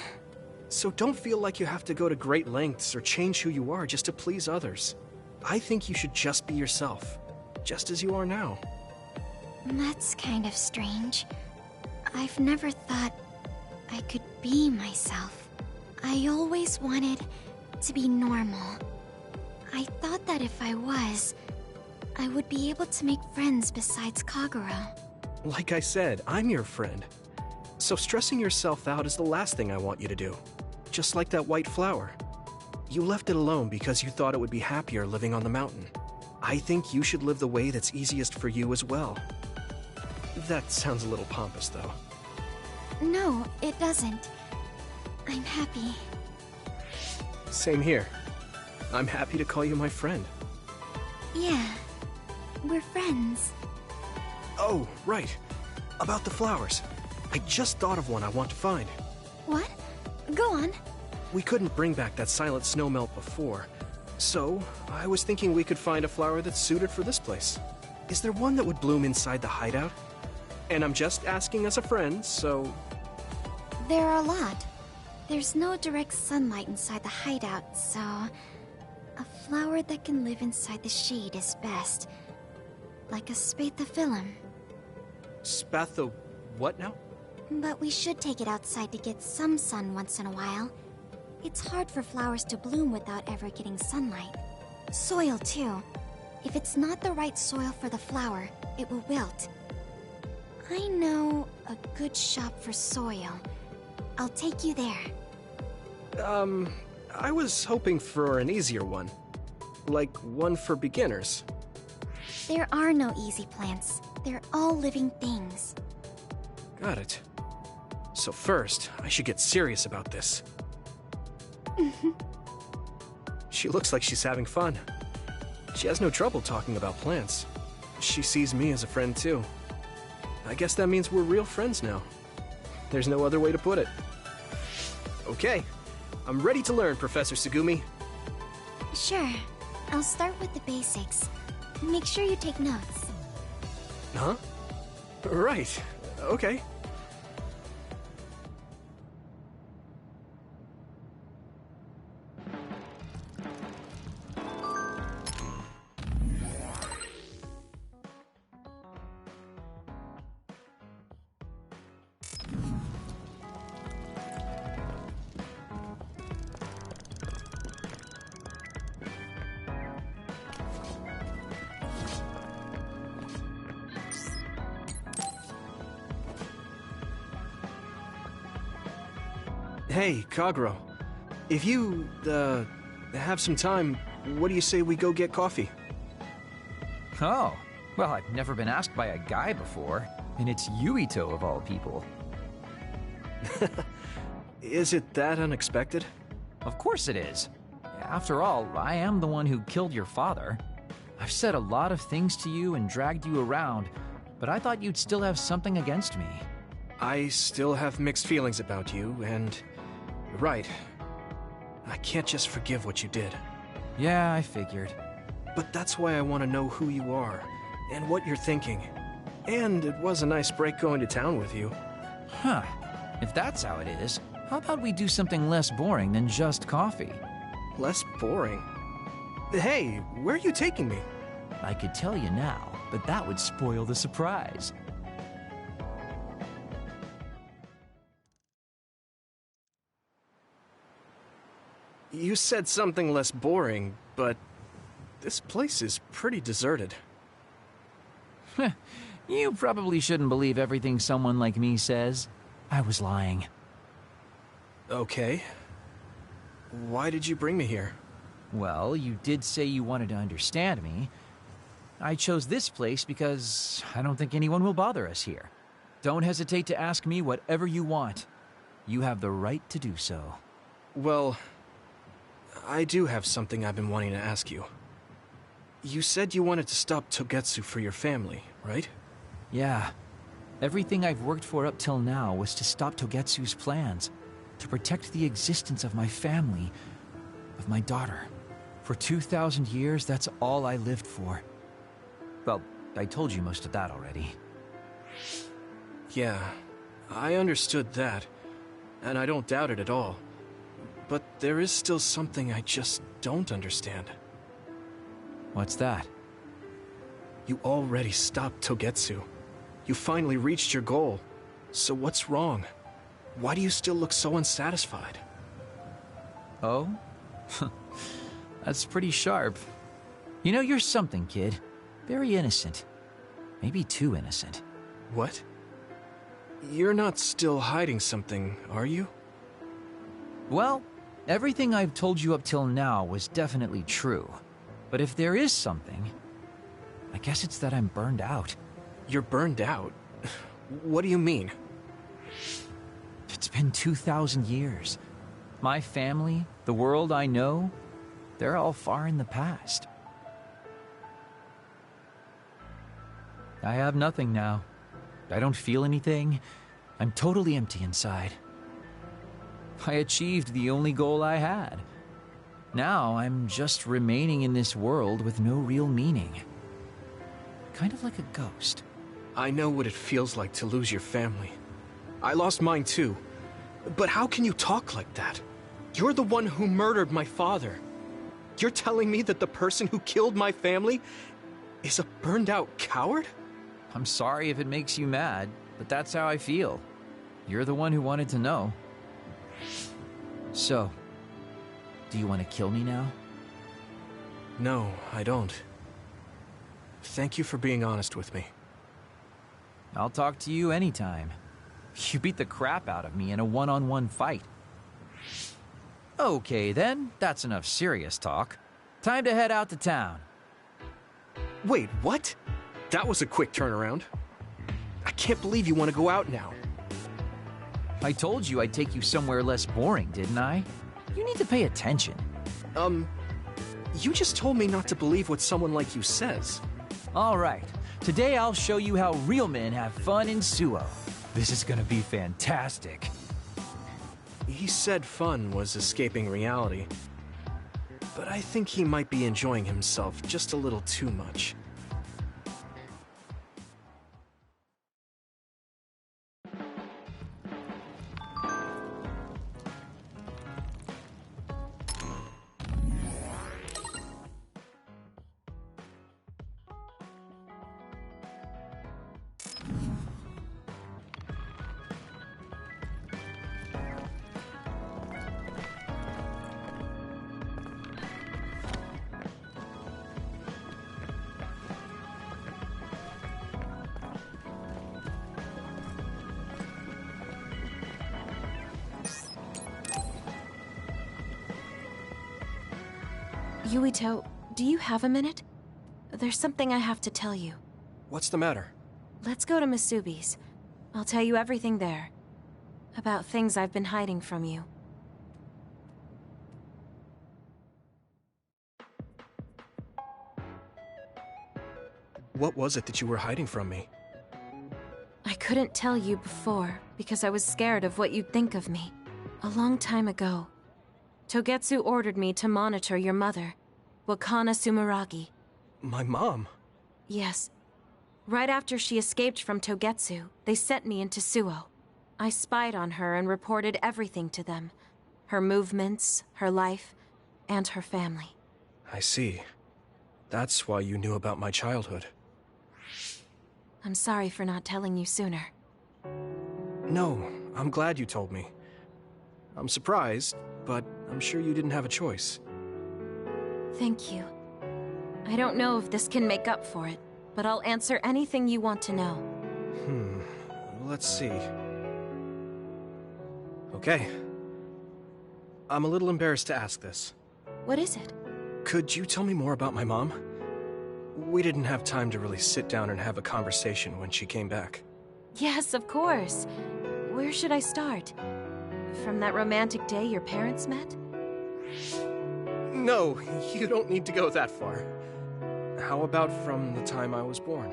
So don't feel like you have to go to great lengths or change who you are just to please others. I think you should just be yourself, just as you are now. That's kind of strange. I've never thought I could be myself. I always wanted to be normal. I thought that if I was, I would be able to make friends besides Kagero. Like I said, I'm your friend. So stressing yourself out is the last thing I want you to do. Just like that white flower. You left it alone because you thought it would be happier living on the mountain. I think you should live the way that's easiest for you as well. That sounds a little pompous, though. No, it doesn't. I'm happy. Same here. I'm happy to call you my friend. Yeah, we're friends. Oh, right. About the flowers. I just thought of one I want to find. What? Go on. We couldn't bring back that silent snowmelt before, so I was thinking we could find a flower that's suited for this place. Is there one that would bloom inside the hideout? And I'm just asking as a friend, so... There are a lot. There's no direct sunlight inside the hideout, so... A flower that can live inside the shade is best. Like a spathiphyllum. Spatho... what now? But we should take it outside to get some sun once in a while. It's hard for flowers to bloom without ever getting sunlight. Soil, too. If it's not the right soil for the flower, it will wilt. I know a good shop for soil. I'll take you there. I was hoping for an easier one. Like one for beginners. There are no easy plants. They're all living things. Got it. So first, I should get serious about this. She looks like she's having fun. She has no trouble talking about plants. She sees me as a friend too. I guess that means we're real friends now. There's no other way to put it. Okay, I'm ready to learn, Professor Tsugumi. Sure. I'll start with the basics. Make sure you take notes. Huh? Right. Okay. Hey, Kagero. If you, have some time, what do you say we go get coffee? Oh, well, I've never been asked by a guy before, and it's Yuito of all people. Is it that unexpected? Of course it is. After all, I am the one who killed your father. I've said a lot of things to you and dragged you around, but I thought you'd still have something against me. I still have mixed feelings about you, and you're right. I can't just forgive what you did. Yeah, I figured. But that's why I want to know who you are, and what you're thinking. And it was a nice break going to town with you. Huh. If that's how it is, how about we do something less boring than just coffee? Less boring? Hey, where are you taking me? I could tell you now, but that would spoil the surprise. You said something less boring, but this place is pretty deserted. You probably shouldn't believe everything someone like me says. I was lying. Okay. Why did you bring me here? Well, you did say you wanted to understand me. I chose this place because I don't think anyone will bother us here. Don't hesitate to ask me whatever you want. You have the right to do so. Well, I do have something I've been wanting to ask you. You said you wanted to stop Togetsu for your family, right? Yeah. Everything I've worked for up till now was to stop Togetsu's plans, to protect the existence of my family, of my daughter. For 2,000 years, that's all I lived for. Well, I told you most of that already. Yeah, I understood that, and I don't doubt it at all. But there is still something I just don't understand. What's that? You already stopped Togetsu. You finally reached your goal. So what's wrong? Why do you still look so unsatisfied? Oh? That's pretty sharp. You know, you're something, kid. Very innocent. Maybe too innocent. What? You're not still hiding something, are you? Well, everything I've told you up till now was definitely true. But if there is something, I guess it's that I'm burned out. You're burned out? What do you mean? It's been 2,000 years. My family, the world I know, they're all far in the past. I have nothing now. I don't feel anything. I'm totally empty inside. I achieved the only goal I had. Now I'm just remaining in this world with no real meaning. Kind of like a ghost. I know what it feels like to lose your family. I lost mine too. But how can you talk like that? You're the one who murdered my father. You're telling me that the person who killed my family is a burned-out coward? I'm sorry if it makes you mad, but that's how I feel. You're the one who wanted to know. So, do you want to kill me now? No, I don't. Thank you for being honest with me. I'll talk to you anytime. You beat the crap out of me in a one-on-one fight. Okay then, that's enough serious talk. Time to head out to town. Wait, what? That was a quick turnaround. I can't believe you want to go out now. I told you I'd take you somewhere less boring, didn't I? You need to pay attention. You just told me not to believe what someone like you says. All right. Today I'll show you how real men have fun in Suo. This is gonna be fantastic. He said fun was escaping reality. But I think he might be enjoying himself just a little too much. Yuito, do you have a minute? There's something I have to tell you. What's the matter? Let's go to Masubi's. I'll tell you everything there. About things I've been hiding from you. What was it that you were hiding from me? I couldn't tell you before because I was scared of what you'd think of me. A long time ago, Togetsu ordered me to monitor your mother, Wakana Sumeragi. My mom? Yes. Right after she escaped from Togetsu, they sent me into Suo. I spied on her and reported everything to them. Her movements, her life, and her family. I see. That's why you knew about my childhood. I'm sorry for not telling you sooner. No, I'm glad you told me. I'm surprised, but I'm sure you didn't have a choice. Thank you. I don't know if this can make up for it, but I'll answer anything you want to know. Let's see. Okay. I'm a little embarrassed to ask this. What is it? Could you tell me more about my mom? We didn't have time to really sit down and have a conversation when she came back. Yes, of course. Where should I start? From that romantic day your parents met? No, you don't need to go that far. How about from the time I was born?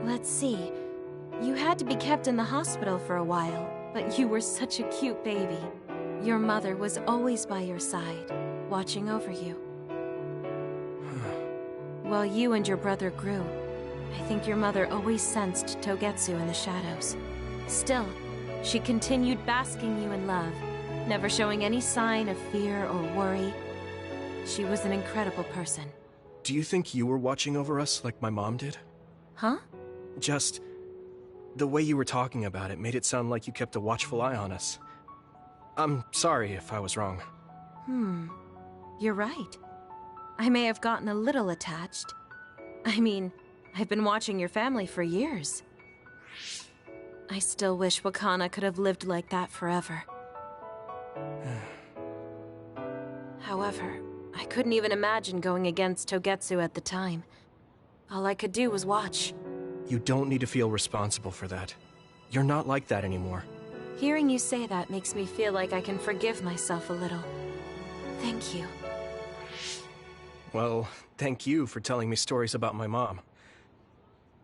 Let's see. You had to be kept in the hospital for a while, but you were such a cute baby. Your mother was always by your side, watching over you. While you and your brother grew, I think your mother always sensed Togetsu in the shadows. Still, she continued basking you in love, never showing any sign of fear or worry. She was an incredible person. Do you think you were watching over us like my mom did? Huh? Just... the way you were talking about it made it sound like you kept a watchful eye on us. I'm sorry if I was wrong. You're right. I may have gotten a little attached. I mean, I've been watching your family for years. I still wish Wakana could have lived like that forever. However, I couldn't even imagine going against Togetsu at the time. All I could do was watch. You don't need to feel responsible for that. You're not like that anymore. Hearing you say that makes me feel like I can forgive myself a little. Thank you. Well, thank you for telling me stories about my mom.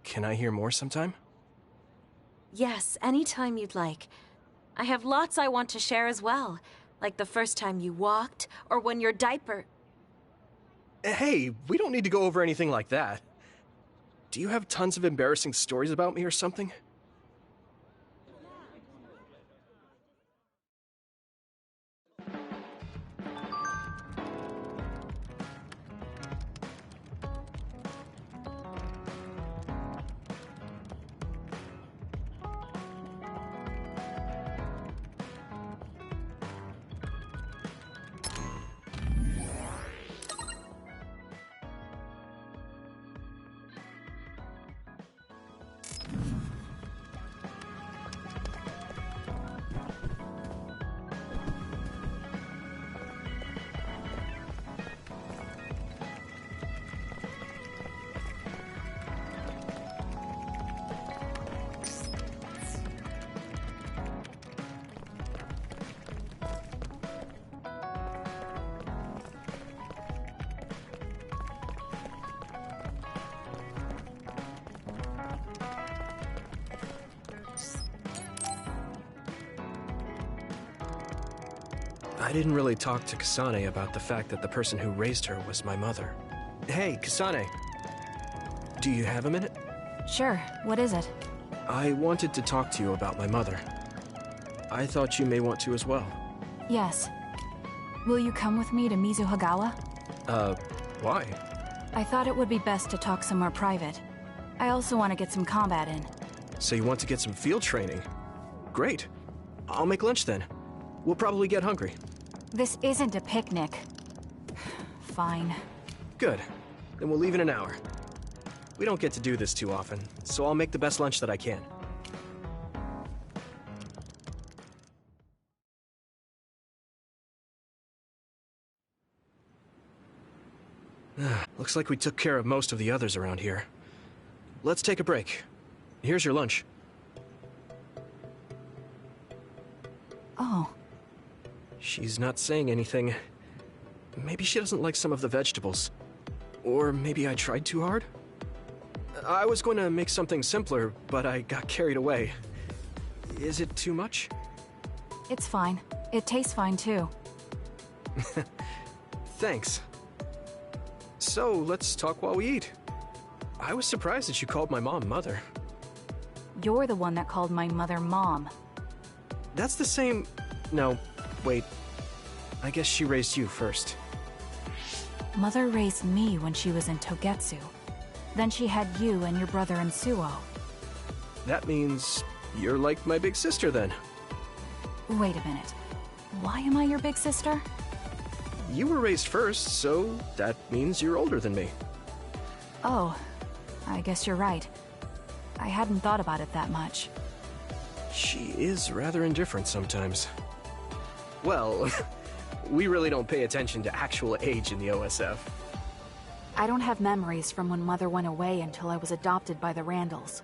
Can I hear more sometime? Yes, anytime you'd like. I have lots I want to share as well, like the first time you walked, or when your diaper... Hey, we don't need to go over anything like that. Do you have tons of embarrassing stories about me or something? I didn't really talk to Kasane about the fact that the person who raised her was my mother. Hey, Kasane. Do you have a minute? Sure, what is it? I wanted to talk to you about my mother. I thought you may want to as well. Yes. Will you come with me to Mizuhagawa? Why? I thought it would be best to talk somewhere private. I also want to get some combat in. So you want to get some field training? Great. I'll make lunch then. We'll probably get hungry. This isn't a picnic. Fine. Good. Then we'll leave in an hour. We don't get to do this too often, so I'll make the best lunch that I can. Looks like we took care of most of the others around here. Let's take a break. Here's your lunch. Oh. She's not saying anything. Maybe she doesn't like some of the vegetables. Or maybe I tried too hard? I was going to make something simpler, but I got carried away. Is it too much? It's fine. It tastes fine too. Thanks. So, let's talk while we eat. I was surprised that you called my mom Mother. You're the one that called my mother Mom. That's the same... No, wait. I guess she raised you first. Mother raised me when she was in Togetsu. Then she had you and your brother in Suo. That means you're like my big sister then. Wait a minute. Why am I your big sister? You were raised first, so that means you're older than me. Oh, I guess you're right. I hadn't thought about it that much. She is rather indifferent sometimes. Well, we really don't pay attention to actual age in the OSF. I don't have memories from when Mother went away until I was adopted by the Randalls.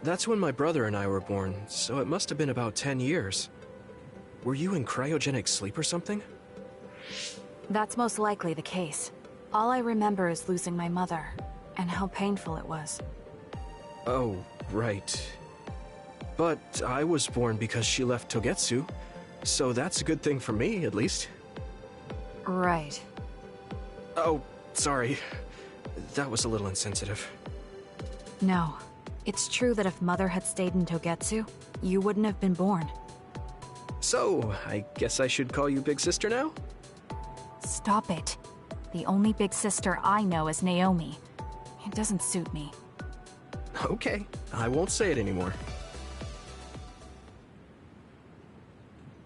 That's when my brother and I were born, so it must have been about 10 years. Were you in cryogenic sleep or something? That's most likely the case. All I remember is losing my mother, and how painful it was. Oh, right. But I was born because she left Togetsu, so that's a good thing for me, at least. Right. Oh, sorry. That was a little insensitive. No. It's true that if Mother had stayed in Togetsu, you wouldn't have been born. So, I guess I should call you Big Sister now? Stop it. The only big sister I know is Naomi. It doesn't suit me. Okay, I won't say it anymore.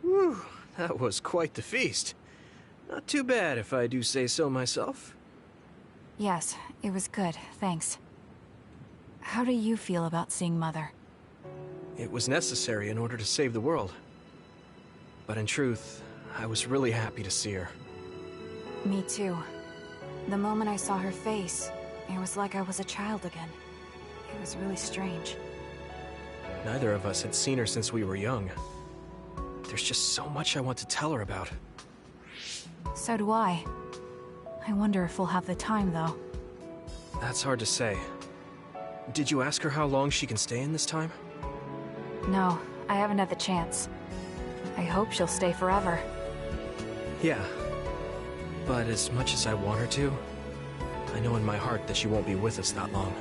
Whew, that was quite the feast. Not too bad if I do say so myself. Yes, it was good, thanks. How do you feel about seeing Mother? It was necessary in order to save the world. But in truth, I was really happy to see her. Me too. The moment I saw her face, it was like I was a child again. It was really strange. Neither of us had seen her since we were young. There's just so much I want to tell her about. So do I. I wonder if we'll have the time, though. That's hard to say. Did you ask her how long she can stay in this time? No, I haven't had the chance. I hope she'll stay forever. Yeah. But as much as I want her to, I know in my heart that she won't be with us that long.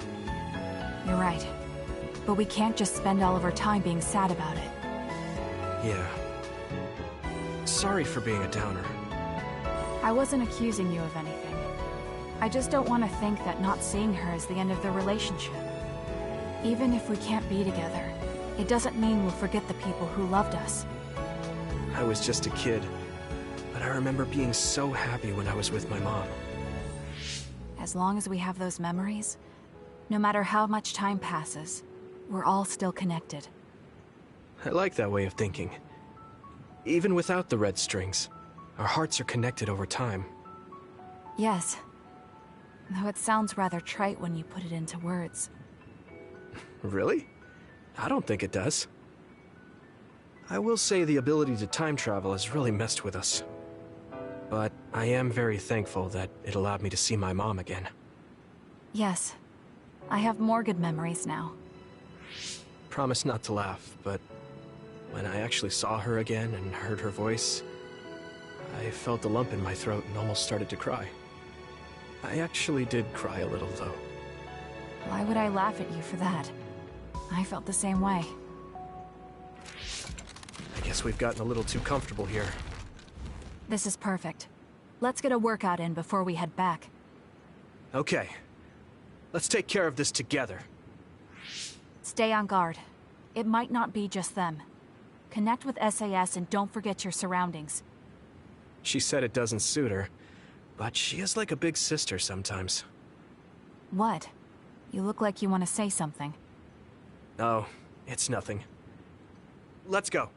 You're right. But we can't just spend all of our time being sad about it. Yeah. Sorry for being a downer. I wasn't accusing you of anything. I just don't want to think that not seeing her is the end of the relationship. Even if we can't be together, it doesn't mean we'll forget the people who loved us. I was just a kid, but I remember being so happy when I was with my mom. As long as we have those memories, no matter how much time passes, we're all still connected. I like that way of thinking. Even without the red strings, our hearts are connected over time. Yes. Though it sounds rather trite when you put it into words. Really? I don't think it does. I will say the ability to time travel has really messed with us. But I am very thankful that it allowed me to see my mom again. Yes. I have more good memories now. Promise not to laugh, but when I actually saw her again and heard her voice, I felt a lump in my throat and almost started to cry. I actually did cry a little, though. Why would I laugh at you for that? I felt the same way. I guess we've gotten a little too comfortable here. This is perfect. Let's get a workout in before we head back. Okay. Let's take care of this together. Stay on guard. It might not be just them. Connect with SAS and don't forget your surroundings. She said it doesn't suit her, but she is like a big sister sometimes. What? You look like you want to say something. Oh, it's nothing. Let's go.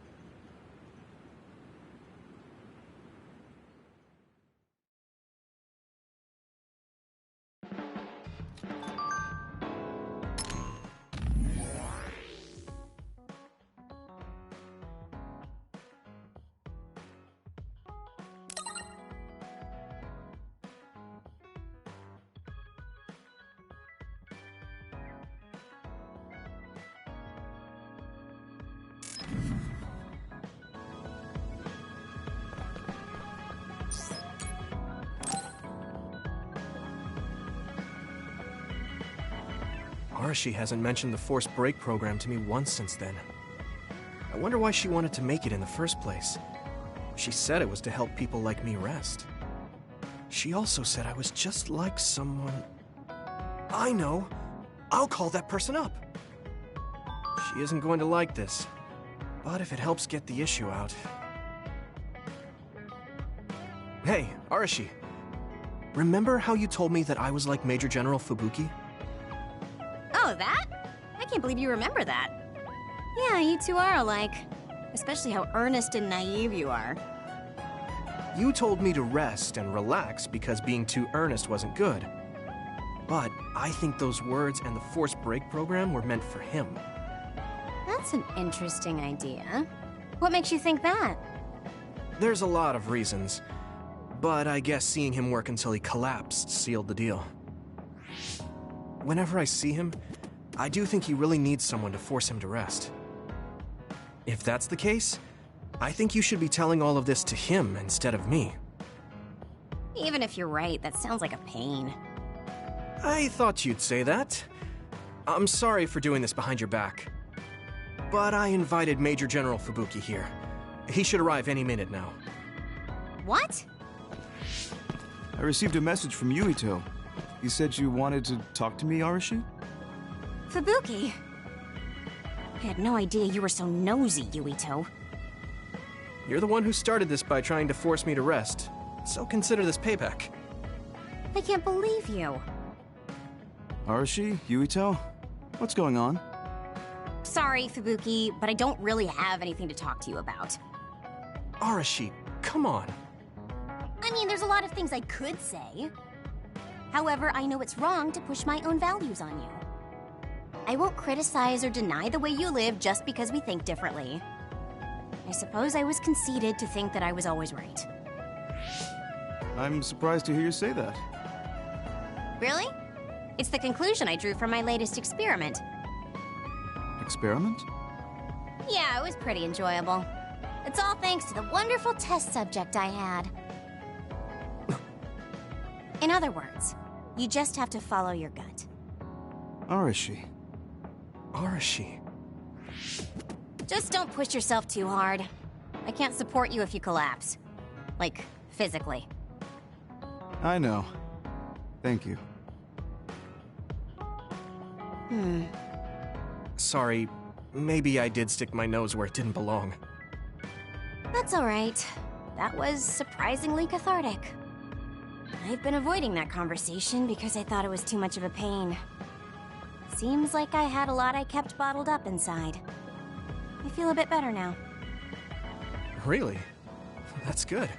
Arashi hasn't mentioned the forced break program to me once since then. I wonder why she wanted to make it in the first place. She said it was to help people like me rest. She also said I was just like someone... I know! I'll call that person up! She isn't going to like this, but if it helps get the issue out... Hey, Arashi. Remember how you told me that I was like Major General Fubuki? Oh, that? I can't believe you remember that. Yeah, you two are alike. Especially how earnest and naive you are. You told me to rest and relax because being too earnest wasn't good. But I think those words and the forced break program were meant for him. That's an interesting idea. What makes you think that? There's a lot of reasons, but I guess seeing him work until he collapsed sealed the deal. Whenever I see him, I do think he really needs someone to force him to rest. If that's the case, I think you should be telling all of this to him instead of me. Even if you're right, that sounds like a pain. I thought you'd say that. I'm sorry for doing this behind your back. But I invited Major General Fubuki here. He should arrive any minute now. What? I received a message from Yuito. You said you wanted to talk to me, Arashi? Fubuki? I had no idea you were so nosy, Yuito. You're the one who started this by trying to force me to rest, so consider this payback. I can't believe you. Arashi? Yuito? What's going on? Sorry, Fubuki, but I don't really have anything to talk to you about. Arashi, come on. I mean, there's a lot of things I could say. However, I know it's wrong to push my own values on you. I won't criticize or deny the way you live just because we think differently. I suppose I was conceited to think that I was always right. I'm surprised to hear you say that. Really? It's the conclusion I drew from my latest experiment. Experiment? Yeah, it was pretty enjoyable. It's all thanks to the wonderful test subject I had. In other words, you just have to follow your gut. Arashi. Arashi. Just don't push yourself too hard. I can't support you if you collapse. Like, physically. I know. Thank you. Sorry, maybe I did stick my nose where it didn't belong. That's alright. That was surprisingly cathartic. I've been avoiding that conversation because I thought it was too much of a pain. Seems like I had a lot I kept bottled up inside. I feel a bit better now. Really? That's good.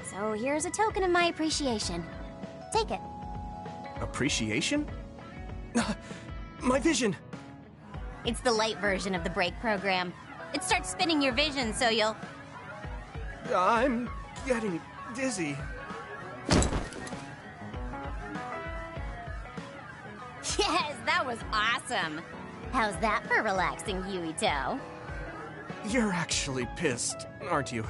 So here's a token of my appreciation. Take it. Appreciation? My vision! It's the light version of the break program. It starts spinning your vision so you'll... I'm getting dizzy. Yes, that was awesome. How's that for relaxing, Yuito? You're actually pissed, aren't you?